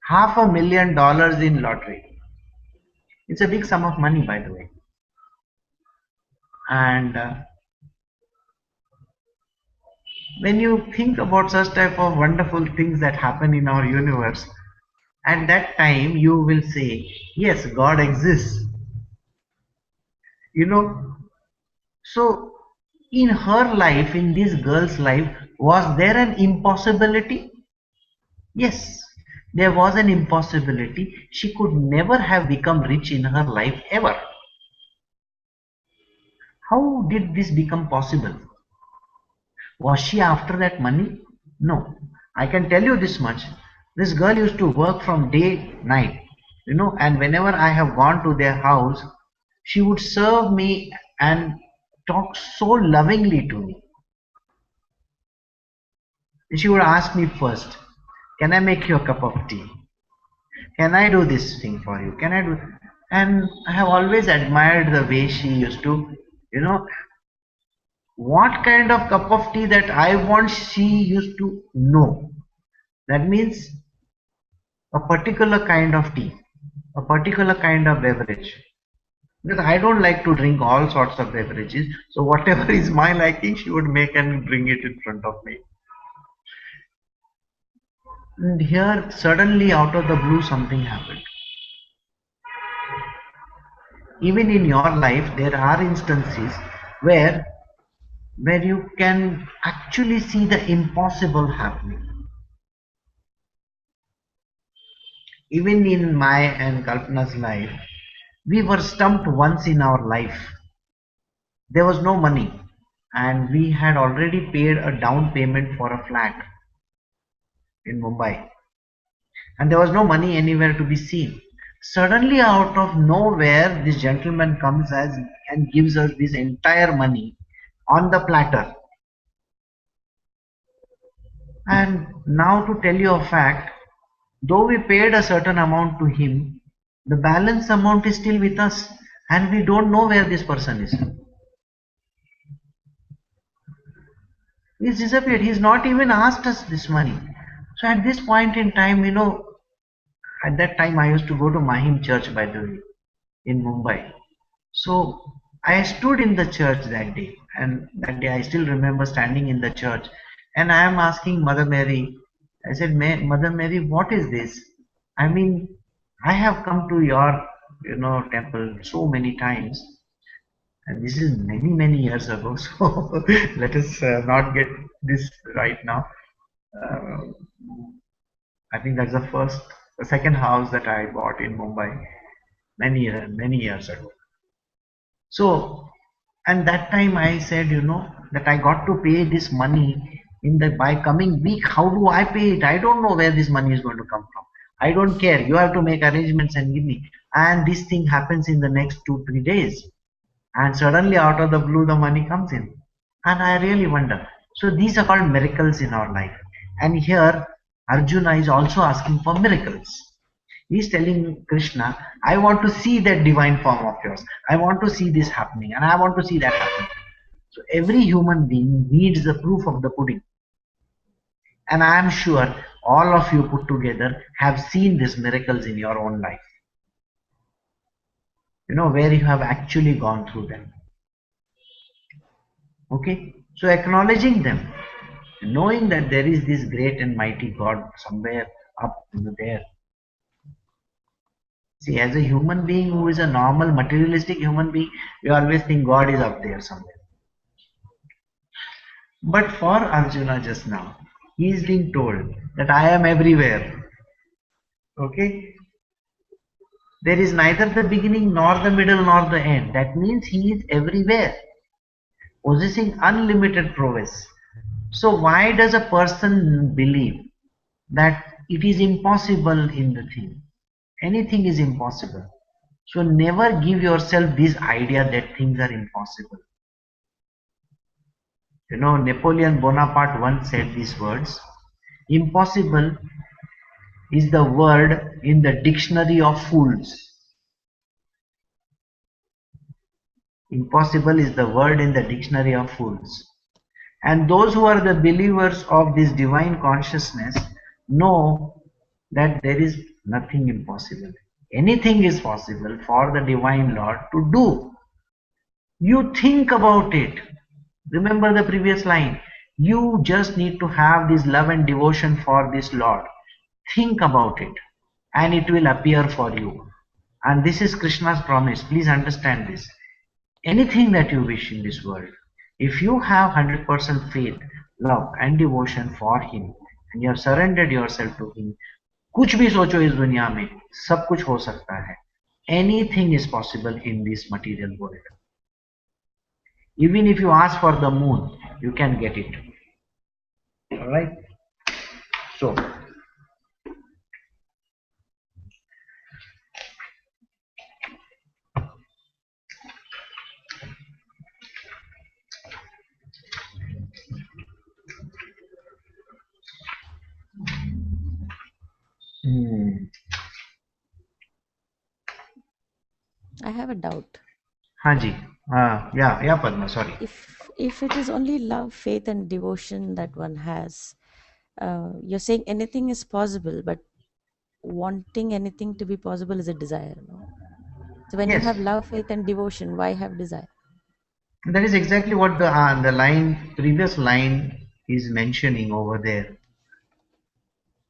$500,000 in lottery. It's a big sum of money, by the way. And when you think about such type of wonderful things that happen in our universe, at that time you will say, yes, God exists. So in her life, in this girl's life, was there an impossibility? Yes, there was an impossibility. She could never have become rich in her life ever. How did this become possible? Was she after that money? No. I can tell you this much. This girl used to work from day, night, and whenever I have gone to their house, she would serve me and talk so lovingly to me. She would ask me first, can I make you a cup of tea? Can I do this thing for you? Can I do? And I have always admired the way she used to, what kind of cup of tea that I want, she used to know. That means a particular kind of tea, a particular kind of beverage. Because I don't like to drink all sorts of beverages, so whatever is my liking, she would make and bring it in front of me. And here, suddenly out of the blue, something happened. Even in your life, there are instances where you can actually see the impossible happening. Even in my and Kalpana's life, we were stumped once in our life. There was no money, and we had already paid a down payment for a flat in Mumbai, and there was no money anywhere to be seen. Suddenly, out of nowhere, this gentleman comes and gives us this entire money on the platter. And now, to tell you a fact, though we paid a certain amount to him, the balance amount is still with us, and we don't know where this person is. He's disappeared. He's not even asked us this money. So at this point in time, at that time I used to go to Mahim Church, by the way, in Mumbai. So I stood in the church that day, and that day I still remember standing in the church, and I am asking Mother Mary, I said, Mother Mary, what is this? I mean, I have come to your, temple so many times, and this is many, many years ago. So let us not get this right now. I think that's the second house that I bought in Mumbai many years ago. So, and that time I said, that I got to pay this money by coming week. How do I pay it? I don't know where this money is going to come from. I don't care. You have to make arrangements and give me. And this thing happens in the next 2-3 days. And suddenly out of the blue, the money comes in. And I really wonder. So these are called miracles in our life. And here Arjuna is also asking for miracles. He is telling Krishna, I want to see that divine form of yours. I want to see this happening and I want to see that happening. So every human being needs the proof of the pudding. And I am sure all of you put together have seen these miracles in your own life. Where you have actually gone through them. Okay? So acknowledging them, knowing that there is this great and mighty God somewhere up there. See, as a human being who is a normal materialistic human being, we always think God is up there somewhere. But for Arjuna just now, he is being told that I am everywhere. Okay? There is neither the beginning nor the middle nor the end. That means he is everywhere, possessing unlimited prowess. So why does a person believe that it is impossible in the thing? Anything is impossible. So never give yourself this idea that things are impossible. Napoleon Bonaparte once said these words, impossible is the word in the dictionary of fools. Impossible is the word in the dictionary of fools. And those who are the believers of this divine consciousness know that there is nothing impossible. Anything is possible for the divine Lord to do. You think about it. Remember the previous line. You just need to have this love and devotion for this Lord. Think about it and it will appear for you. And this is Krishna's promise. Please understand this. Anything that you wish in this world, if you have 100% faith, love and devotion for Him and you have surrendered yourself to Him, कुछ भी सोचो इस दुनिया में, सब कुछ हो सकता है. Anything is possible in this material world. Even if you ask for the moon, you can get it. Alright? So, I have a doubt. हाँ जी, yeah, Padma, sorry. If it is only love, faith, and devotion that one has, you're saying anything is possible, but wanting anything to be possible is a desire, no? So when you Yes. have love, faith, and devotion, why have desire? That is exactly what the previous line is mentioning over there.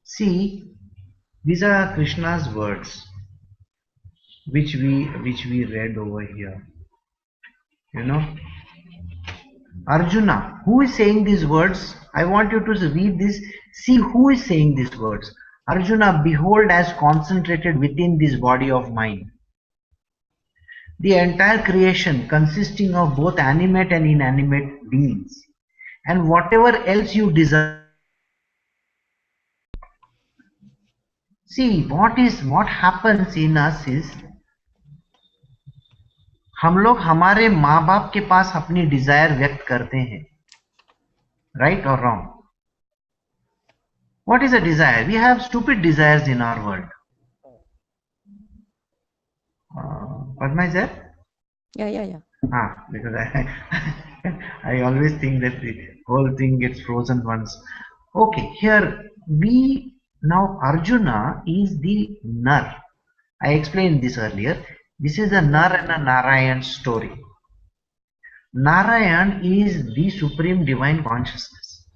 See, these are Krishna's words, which we read over here. Arjuna, who is saying these words? I want you to read this. See who is saying these words. Arjuna, behold, as concentrated within this body of mine. The entire creation consisting of both animate and inanimate beings, and whatever else you desire. See, what happens in us is, हम लोग हमारे माँ बाप के पास अपनी Dzire व्यक्त करते हैं, right or wrong? What is a desire? We have stupid desires in our world. Padma, is there? Yeah. Because I always think that the whole thing gets frozen once. Okay, here now Arjuna is the Nar. I explained this earlier. This is a Nar and a Narayan story. Narayan is the supreme divine consciousness.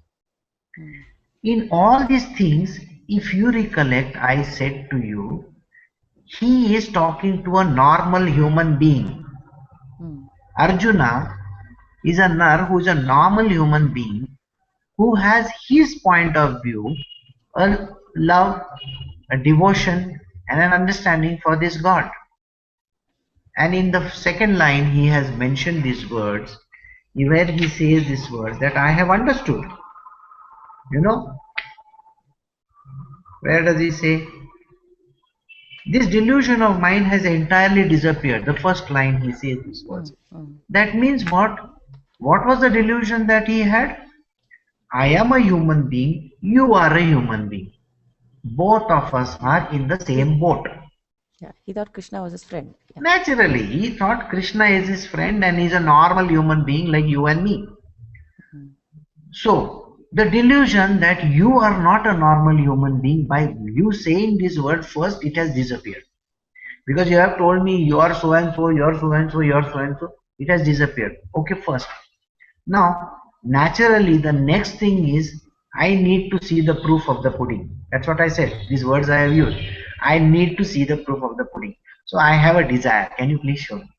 In all these things, if you recollect, I said to you, he is talking to a normal human being. Arjuna is a Nar who is a normal human being who has his point of view, a love, a devotion, and an understanding for this God. And in the second line, he has mentioned these words, where he says these words that I have understood. Where does he say? This delusion of mine has entirely disappeared. The first line he says these words. That means what? What was the delusion that he had? I am a human being, you are a human being. Both of us are in the same boat. Yeah, he thought Krishna was his friend. Yeah. Naturally, he thought Krishna is his friend and he's a normal human being like you and me. Mm. So, the delusion that you are not a normal human being, by you saying this word first, it has disappeared. Because you have told me you are so and so, you are so and so, you are so and so, it has disappeared. Okay, first. Now, naturally, the next thing is I need to see the proof of the pudding. That's what I said. These words I have used. I need to see the proof of the pudding. So I have a desire. Can you please show me?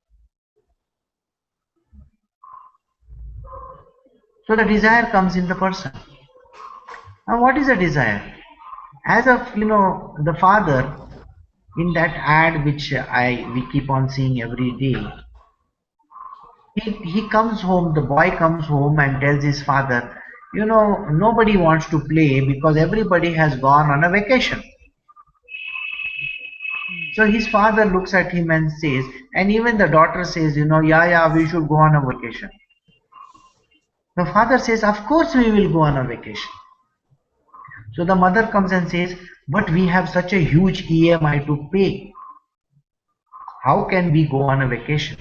So the desire comes in the person. Now, what is a desire? As of the father in that ad which we keep on seeing every day, he comes home, the boy comes home and tells his father, nobody wants to play because everybody has gone on a vacation. So his father looks at him and says, and even the daughter says, yeah, we should go on a vacation. The father says, of course we will go on a vacation. So the mother comes and says, but we have such a huge EMI to pay. How can we go on a vacation?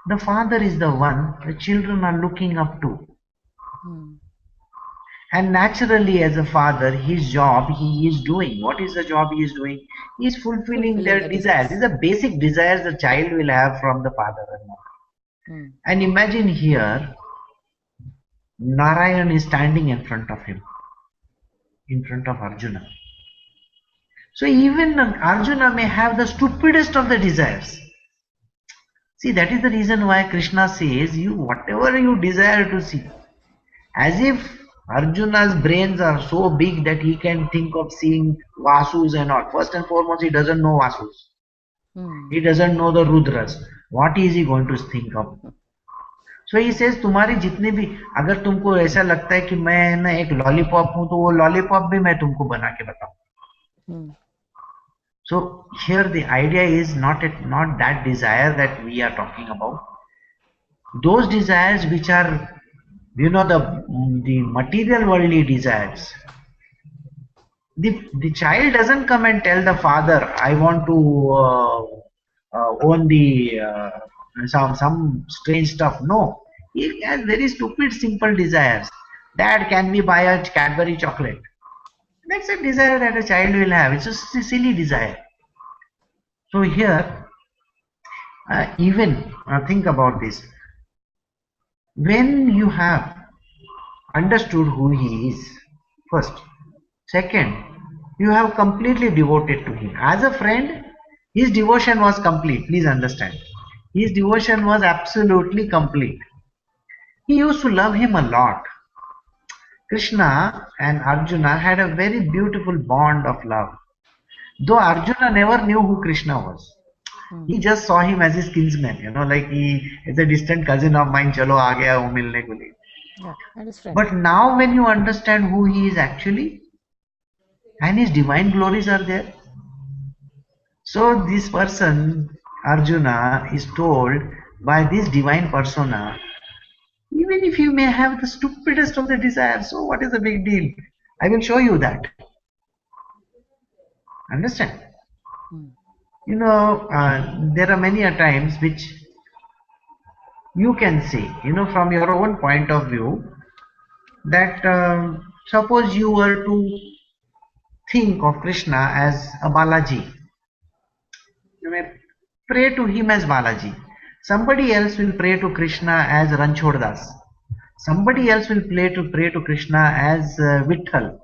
The father is the one the children are looking up to. Mm. And naturally, as a father, his job he is doing. What is the job he is doing? He is fulfilling Fulfilling their the desires. These desires. are basic desires the child will have from the father and mother. Mm. And imagine here, Narayan is standing in front of him, in front of Arjuna. So even Arjuna may have the stupidest of the desires. See, that is the reason why Krishna says, you whatever you desire to see. As if Arjuna's brains are so big that he can think of seeing Vasus and all. First and foremost, he doesn't know Vasus. Mm. He doesn't know the Rudras. What is he going to think of? So he says, तुम्हारी जितने भी, अगर तुमको ऐसा लगता है कि मैं ना एक लॉलीपॉप हूं, तो वो लॉलीपॉप भी मैं तुमको बना के बताऊं. Mm. So here the idea is not that desire that we are talking about. Those desires which are, the material worldly desires. The child doesn't come and tell the father, I want to own the some strange stuff. No, he has very stupid, simple desires. Dad, can we buy a Cadbury chocolate? That's a desire that a child will have. It's just a silly desire. So here, even think about this. When you have understood who he is, first. Second, you have completely devoted to him. As a friend, his devotion was complete. Please understand. His devotion was absolutely complete. He used to love him a lot. Krishna and Arjuna had a very beautiful bond of love. Though Arjuna never knew who Krishna was. Mm. He just saw him as his kinsman, like he is a distant cousin of mine, chalo aa gaya wo milne ko liye. Yeah, and his friend. But now when you understand who he is actually, and his divine glories are there. So this person, Arjuna, is told by this divine persona, even if you may have the stupidest of the desires, so what is the big deal? I will show you that. Understand? Mm. There are many a times which you can say, from your own point of view, that suppose you were to think of Krishna as a Balaji. You may pray to him as Balaji. Somebody else will pray to Krishna as Ranchhod Das. Somebody else will pray to Krishna as Vitthal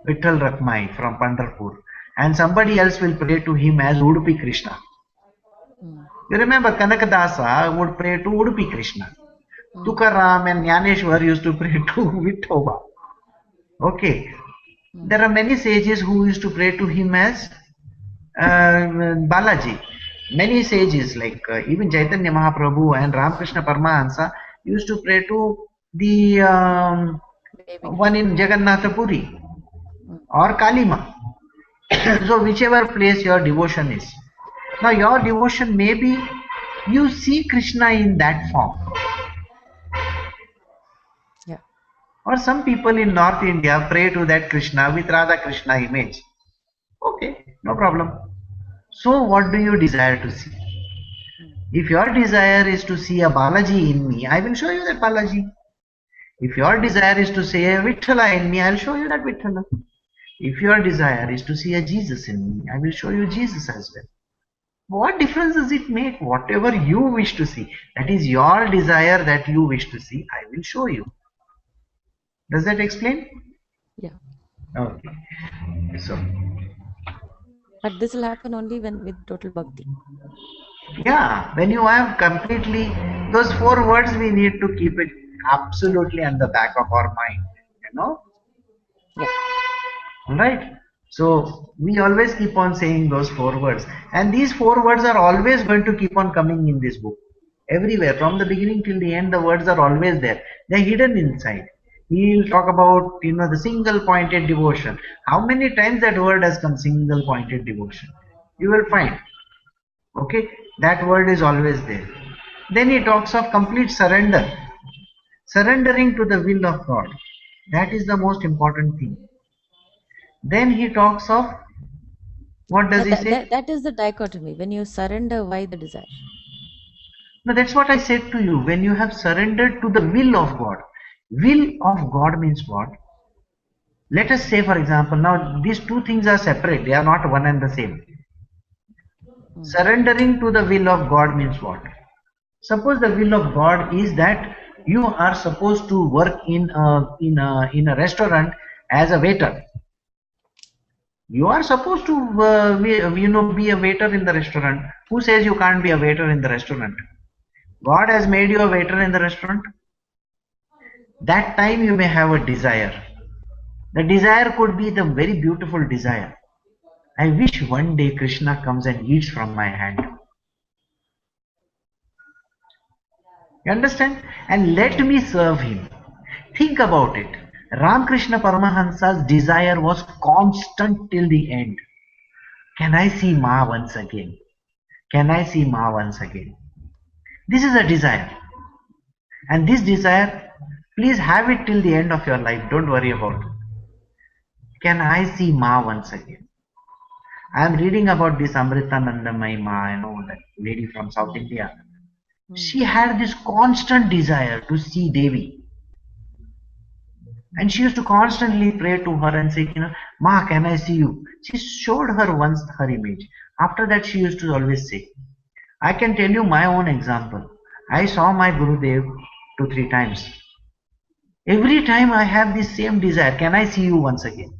Rakmai from Pandharpur. And somebody else will pray to him as Udupi Krishna. Mm. You remember Kanakadasa would pray to Udupi Krishna. Mm. Tukaram and Jnaneshwar used to pray to Vithoba. Okay. Mm. There are many sages who used to pray to him as Balaji. Many sages like even Chaitanya Mahaprabhu and Ramakrishna Paramahansa used to pray to the Baby one in Krishna. Jagannath Puri Mm. or Kalima. So whichever place your devotion is. Now your devotion may be you see Krishna in that form. Yeah. Or some people in North India pray to that Krishna with Radha Krishna image. Okay, no problem. So what do you desire to see? mm, If your desire is to see a Balaji in me, I will show you that Balaji. If your desire is to see a Vithala in me, I'll show you that Vithala. If your desire is to see a Jesus in me, I will show you Jesus as well. What difference does it make? Whatever you wish to see, that is your desire that you wish to see, I will show you. Does that explain? yeah. Okay. So, But this will happen only when with total bhakti. yeah, when you have completely those four words, we need to keep it absolutely on the back of our mind. You know? Yeah. Right? So we always keep on saying those four words, and these four words are always going to keep on coming in this book. Everywhere, from the beginning till the end, the words are always there. They're hidden inside. He'll talk about, the single pointed devotion. How many times that word has come, single pointed devotion? You will find. Okay, that word is always there. Then he talks of complete surrender, surrendering to the will of God. That is the most important thing. Then he talks of, what does That, he that, say? that, that is the dichotomy. When you surrender, why the desire? No, that's what I said to you. When you have surrendered to the will of God, will of God means what? Let us say, for example, now these two things are separate, they are not one and the same. Mm, Surrendering to the will of God means what? Suppose the will of God is that you are supposed to work in a restaurant as a waiter. You are supposed to be a waiter in the restaurant. Who says you can't be a waiter in the restaurant? God has made you a waiter in the restaurant. That time you may have a desire. The desire could be the very beautiful desire. I wish one day Krishna comes and eats from my hand. You understand? And let mm, me serve him. Think about it. Ramakrishna Paramahansa's desire was constant till the end. Can I see Ma once again? Can I see Ma once again? This is a desire. And this desire, please have it till the end of your life. Don't worry about it. Can I see Ma once again? I am reading about this Amritanandamai Ma, that lady from South mm, India. mm, She had this constant desire to see Devi. And she used to constantly pray to her and say, Ma, can I see you? She showed her once her image. After that, she used to always say, I can tell you my own example. I saw my Gurudev 2, 3 times. Every time I have this same desire, can I see you once again?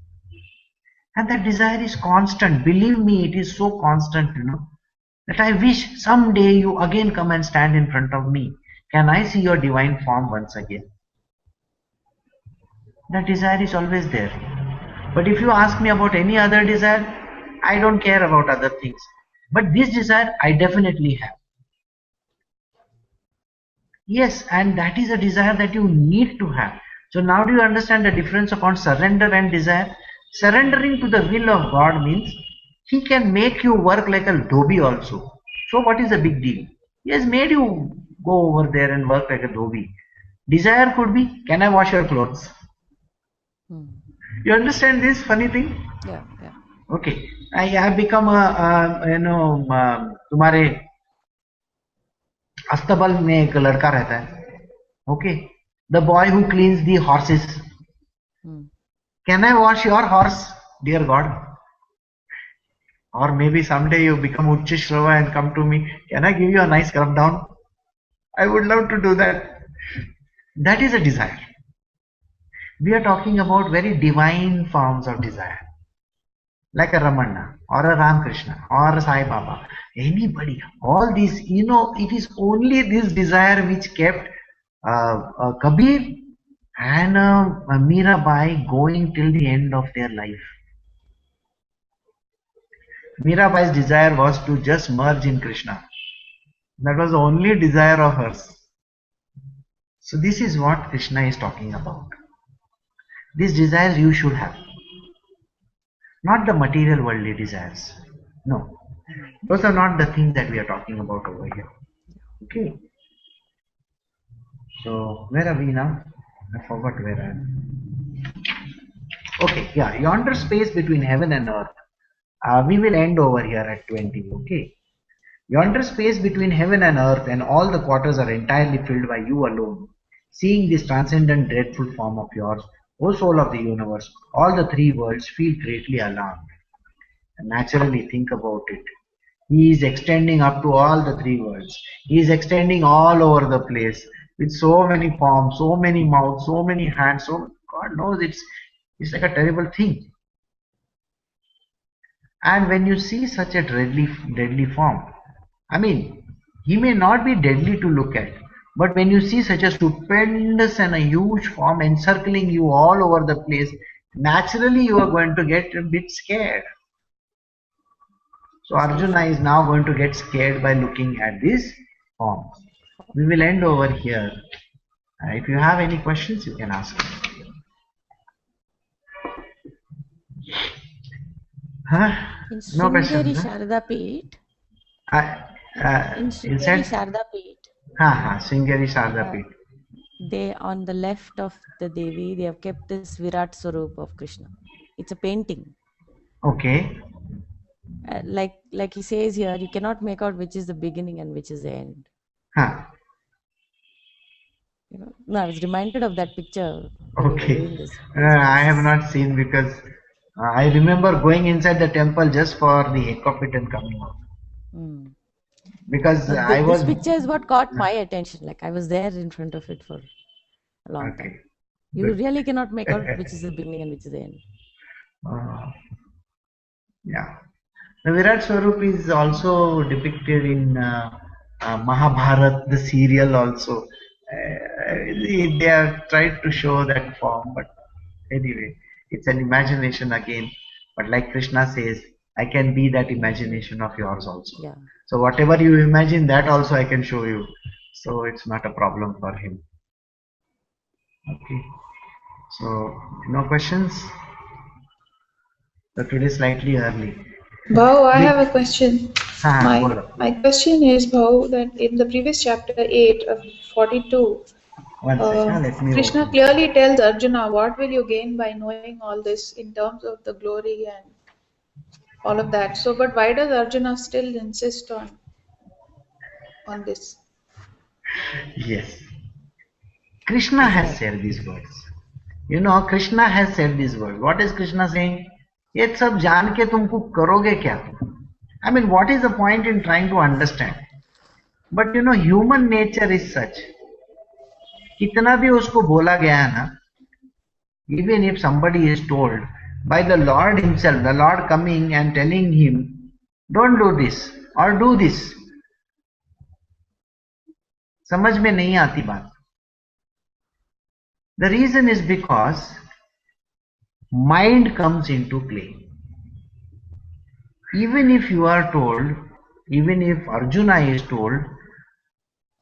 And that desire is constant. Believe me, it is so constant, that I wish someday you again come and stand in front of me. Can I see your divine form once again? That desire is always there. But if you ask me about any other desire, I don't care about other things. But this desire, I definitely have. Yes, and that is a desire that you need to have. So now do you understand the difference upon surrender and desire? Surrendering to the will of God means He can make you work like a dhobi also. So what is the big deal? He has made you go over there and work like a dhobi. Desire could be, can I wash your clothes? mm. You understand this funny thing? Yeah, yeah. Okay, I have become तुम्हारे अस्तबल में एक लड़का रहता है. Okay, the boy who cleans the horses. Mm, Can I wash your horse, dear God? Or maybe someday you become Uchi Shrava and come to me. Can I give you a nice rub down? I would love to do that. That is a desire. We are talking about very divine forms of desire, like a Ramana or a Ramakrishna or a Sai Baba. Anybody, all these, it is only this desire which kept Kabir and Mirabai going till the end of their life. Mirabai's desire was to just merge in Krishna. That was the only desire of hers. So this is what Krishna is talking about. These desires you should have, not the material worldly desires. No, mm. those are not the things that we are talking about over here. Okay. So where are we now? I forgot where I am. Okay, yeah, yonder space between heaven and earth. We will end over here at 20, okay? Yonder space between heaven and earth and all the quarters are entirely filled by you alone. Seeing this transcendent dreadful form of yours, O soul of the universe, all the three worlds feel greatly alarmed. And naturally think about it. He is extending up to all the three worlds. He is extending all over the place with so many palms, so many mouths, so many hands. So God knows it's like a terrible thing. And when you see such a deadly form, I mean, he may not be deadly to look at, but when you see such a stupendous and a huge form encircling you all over the place, naturally you are going to get a bit scared. So Arjuna is now going to get scared by looking at this form. We will end over here. If you have any questions, you can ask. Huh? In No Sringeri questions, huh? Sharada Peeth, in Sringeri Inside? Sharada Peeth, Sringeri Sharda uh, Peeth. they on the left of the Devi, they have kept this Virat Swarup of Krishna. It's a painting. Okay. Like he says here, you cannot make out which is the beginning and which is the end. Huh. You know, no, I was reminded of that picture when you were Okay. doing this. I have not seen because I remember going inside the temple just for the heck of it and coming out. Mm. Because No, I this was. picture is what caught my attention. Like I was there in front of it for a long time. Okay. You Good. really cannot make out which is the beginning and which is the end. Yeah. The Virat Swarup is also depicted in Mahabharat, the serial also. They have tried to show that form, but anyway, it's an imagination again. But like Krishna says, I can be that imagination of yours also. Yeah. So whatever you imagine, that also I can show you. So it's not a problem for him. Okay. So no questions? So today slightly early. Bhau, I have a question. Bolo. My question is, Bhau, that in the previous chapter 8 of 42, One second, let me Krishna open. clearly tells Arjuna, what will you gain by knowing all this in terms of the glory and all of that. So, but why does Arjuna still insist on this? Yes. Krishna has said these words. You know, Krishna has said these words. What is Krishna saying? ये सब जान के तुमको करोगे क्या? I mean, what is the point in trying to understand? But you know, human nature is such. कितना भी उसको बोला गया है ना, even if somebody is told by the Lord himself, the Lord coming and telling him, don't do this or do this, समझ में नहीं आती बात. The reason is because mind comes into play. Even if you are told, even if Arjuna is told,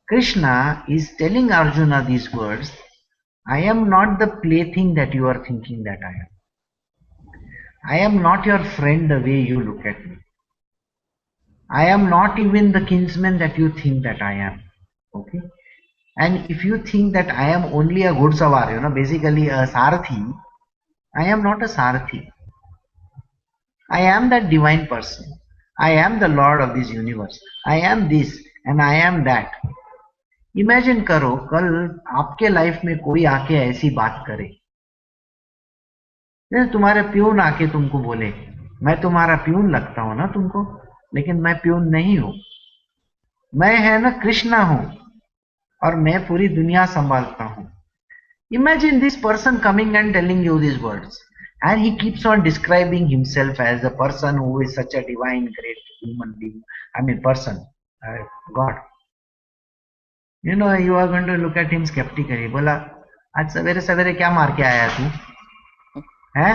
Krishna is telling Arjuna these words, I am not the plaything that you are thinking that I am. I am not your friend the way you look at me. I am not even the kinsman that you think that I am. Okay? And if you think that I am only a good savar, you know, basically a sarathi, I am not a sarathi. I am that divine person. I am the Lord of this universe. I am this and I am that. Imagine करो कल आपके life में कोई आके ऐसी बात करे, तुम्हारे प्यून आके तुमको बोले मैं तुम्हारा प्यून लगता हूं ना तुमको, लेकिन मैं प्यून नहीं हूं, मैं है ना कृष्णा हूं और मैं पूरी दुनिया संभालता हूं. Imagine this person coming and telling you these words, and he keeps on describing himself as a person who is such a divine, great human being. I mean, person, God. You know, you are going to look at him skeptically. बोला आज सवेरे सवेरे क्या मार के आया तू? हैं?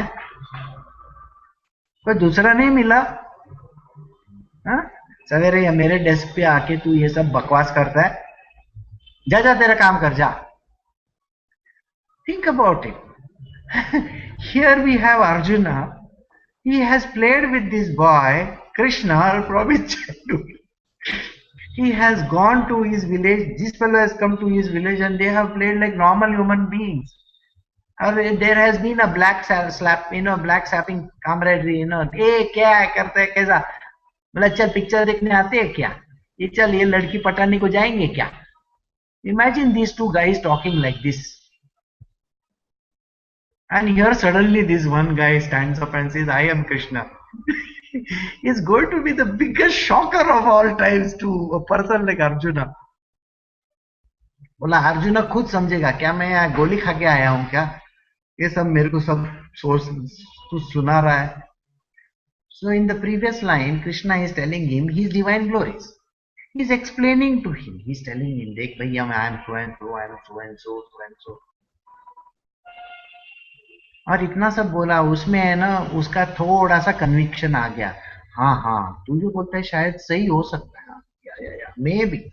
कोई दूसरा नहीं मिला? हाँ? सवेरे या मेरे डेस्क पे आके तू ये सब बकवास करता है? जा जा तेरा काम कर जा. Think about it. Here we have Arjuna. He has played with this boy, Krishna, from his childhood. He has gone to his village. This fellow has come to his village and they have played like normal human beings. or there has been a black slap, black slapping camaraderie, ए क्या करते है कैसा, बोला चल picture देखने आते हैं क्या, ये चल ये लड़की पटाने को जाएंगे क्या. Imagine these two guys talking like this. And here suddenly this one guy stands up and says, I am Krishna. It's going to be the biggest shocker of all times to a person like Arjuna. बोला अर्जुना खुद समझेगा क्या मैं यहाँ गोली खा के आया हूँ क्या, ये सब मेरे को सब सोच तू सुना रहा है. So in the previous line, Krishna is telling him his divine glories. He is explaining to him. He is telling him, देख भैया मैं I am so and so, I am so and so, so and so. और इतना सब बोला, उसमें है ना उसका थोड़ा सा कन्विक्शन आ गया. हाँ हाँ तू जो बोलता है शायद सही हो सकता है, या may be.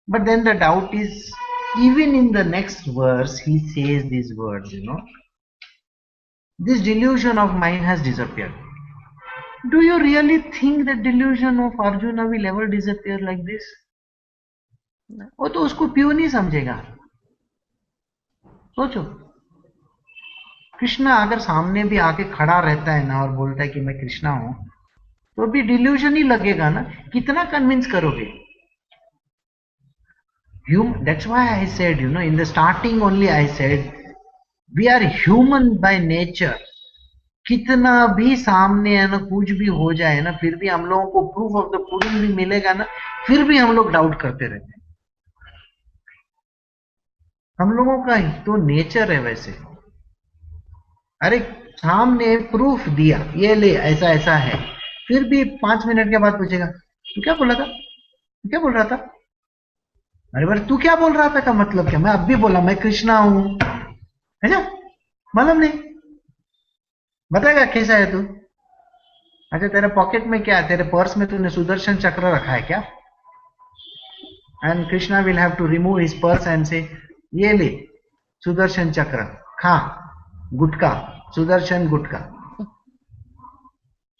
But then the doubt is, even in the next verse, he says these words, this delusion of mine has disappeared. Do you really think that delusion of Arjuna will ever disappear like this? No. वो तो उसको pure नहीं समझेगा. सोचो, कृष्णा अगर सामने भी आके खड़ा रहता है ना और बोलता है कि मैं कृष्णा हूं, तो भी डिल्यूजन ही लगेगा ना. कितना कन्विंस करोगे? That's why I said, in the starting only I said, we are human by nature. कितना भी सामने है ना कुछ भी हो जाए ना, फिर भी हम लोगों को प्रूफ ऑफ द पुडिंग भी मिलेगा ना, फिर भी हम लोग डाउट करते रहते हैं. हम लोगों का तो नेचर है वैसे. अरे सामने प्रूफ दिया, ये ले ऐसा ऐसा है, फिर भी 5 मिनट के बाद पूछेगा तू क्या बोला था, तू क्या बोल रहा था. अरे बार तू क्या बोल रहा था का मतलब क्या, मैं अब भी बोला मैं कृष्णा हूं, है ना, मालूम नहीं, बताएगा कैसा है तू. अच्छा तेरे पॉकेट में क्या है, तेरे पर्स में तूने सुदर्शन चक्र रखा है क्या. And Krishna will have to remove his purse and से ये ले सुदर्शन चक्र, खा गुटका, सुदर्शन गुटका.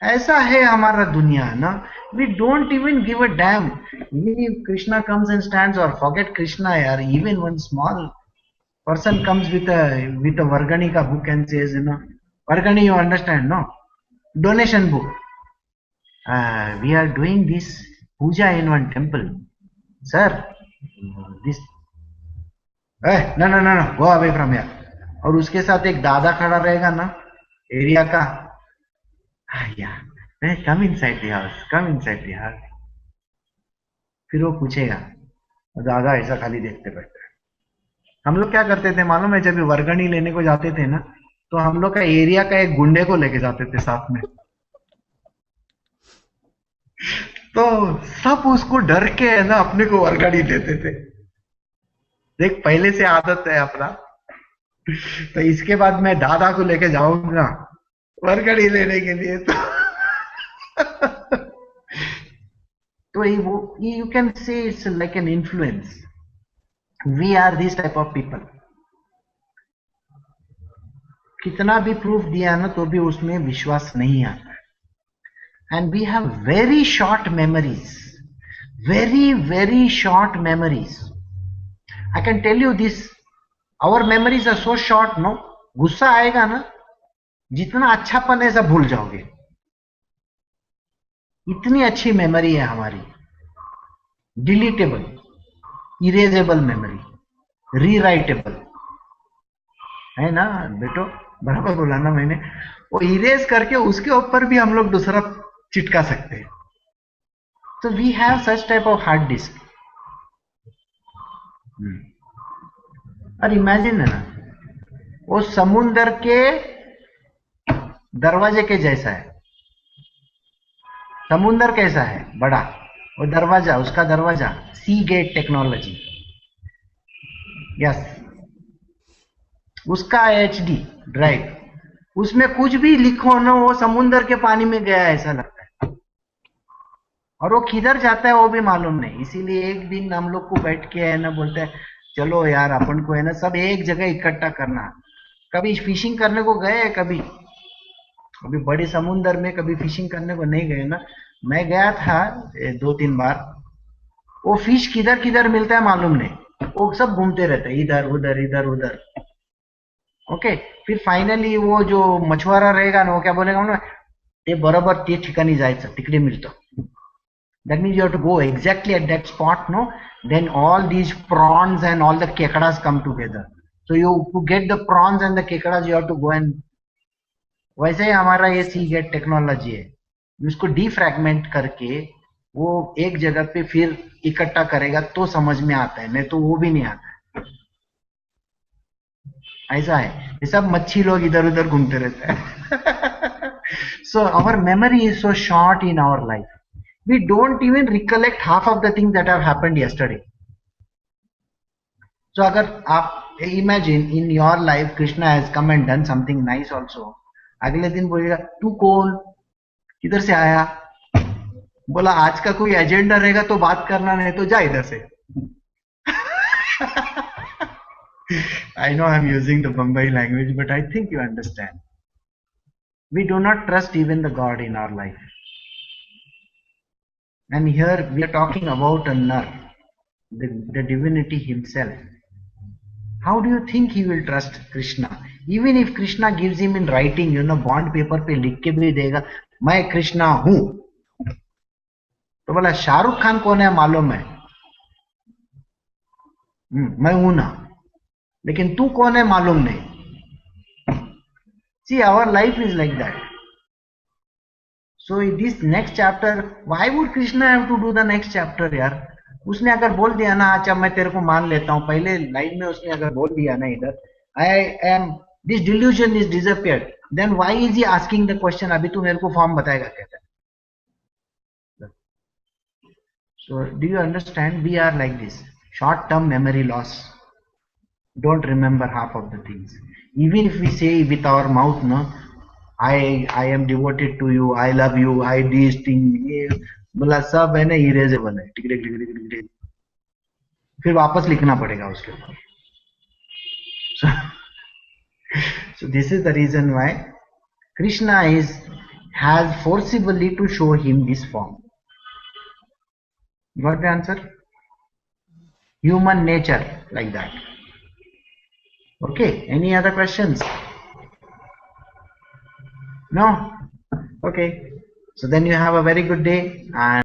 ऐसा है हमारा दुनिया ना. We don't even give a damn. If Krishna comes and stands, or forget Krishna, yaar, even one small person comes with a Vargani ka book and says, Vargani, you understand, no? Donation book. We are doing this puja in one temple, sir. This. No, go away from here. और उसके साथ एक दादा खड़ा रहेगा ना area का, come inside the house, come inside the house. फिर वो पूछेगा, दादा ऐसा खाली देखते बैठते हैं. हम लोग क्या करते थे मालूम है, जब वर्गणी लेने को जाते थे ना, तो हम लोग का एरिया का एक गुंडे को लेके जाते थे साथ में. तो सब उसको डर के है ना अपने को वर्गणी देते थे. देख पहले से आदत है अपना. तो इसके बाद मैं दादा को लेके जाऊंगा वर्गणी लेने के लिए. तो you can say it's like an influence. We are this type of people. कितना भी प्रूफ दिया ना तो भी उसमें विश्वास नहीं आता. And we have very short memories, very short memories. I can tell you this, our memories are so short, no? गुस्सा आएगा ना, जितना अच्छापन है सब भूल जाओगे. इतनी अच्छी मेमोरी है हमारी. डिलीटेबल, इरेजेबल मेमोरी, रीराइटेबल है ना बेटो, बराबर बोला ना मैंने. वो इरेज करके उसके ऊपर भी हम लोग दूसरा चिटका सकते हैं. तो we have such type of hard disk. और इमेजिन है ना, वो समुंदर के दरवाजे के जैसा है. समुंदर कैसा है, बड़ा, वो दरवाजा, उसका दरवाजा सी गेट टेक्नोलॉजी, यस, उसका HD ड्राइव, उसमें कुछ भी लिखो ना वो समुंदर के पानी में गया ऐसा लगता है. और वो किधर जाता है वो भी मालूम नहीं. इसीलिए एक दिन हम लोग को बैठ के है ना बोलते हैं चलो यार अपन को है ना सब एक जगह इकट्ठा करना. कभी फिशिंग करने को गए, कभी बड़े समुंदर में कभी फिशिंग करने को नहीं गए ना. मैं गया था 2-3 बार. वो फिश किधर किधर मिलता है मालूम नहीं, वो सब घूमते रहते हैं इधर उधर इधर उधर. ओके, फिर फायनली वो जो मछुआरा रहेगा ना, वो क्या बोलेगा ना, ते बरोबर ते ठिकाणी जायचं, तिकडे मिळतं. That means you have to go exactly at that spot, no? Then all these prawns and all the kekadas come together. So you to get the prawns and the kekadas, you have to go and वैसे ही हमारा ये सी gate technology है, उसको defragment करके वो एक जगह पे फिर इकट्ठा करेगा तो समझ में आता है, नहीं तो वो भी नहीं आता है. ऐसा है, ये सब मच्छी लोग इधर उधर घूमते रहते हैं. So our memory is so short in our life. We don't even recollect half of the things that have happened yesterday. So अगर आप imagine in your life Krishna has come and done something nice also, अगले दिन बोलेगा तू कौन, किधर से आया, बोला आज का कोई एजेंडा रहेगा तो बात करना, नहीं तो जा इधर से. I know I'm using the Bombay language, but I think you understand. We do not trust even the God in our life. And here we are talking about a Nar, the divinity himself. How do you think he will trust Krishna? Even if Krishna gives him in writing, bond paper पे लिख के भी देगा, मैं कृष्णा हूं, तो बोला शाहरुख खान कौन है मालूम है, मैं हूं ना, लेकिन तू कौन है मालूम नहीं. See, our life is like that. So in this next chapter, why would Krishna have to do the next chapter यार? उसने अगर बोल दिया ना, अच्छा मैं तेरे को मान लेता हूं, पहले लाइन में उसने अगर बोल दिया ना इधर, this delusion is disappeared, then why is he asking the question, अभी तू मेरे को फॉर्म बताएगा कहता है. So do you understand? We are like this, short term memory loss, don't remember half of the things. Even if we say with our mouth, no, I am devoted to you, I love you, I this thing, ये बोला सब है ना erasable है, टिक टिक टिक टिक टिक, फिर वापस लिखना पड़ेगा उसके ऊपर. So this is the reason why Krishna has forcibly to show him this form. Got the answer? Human nature like that. Okay, any other questions? No? Okay, so then you have a very good day, and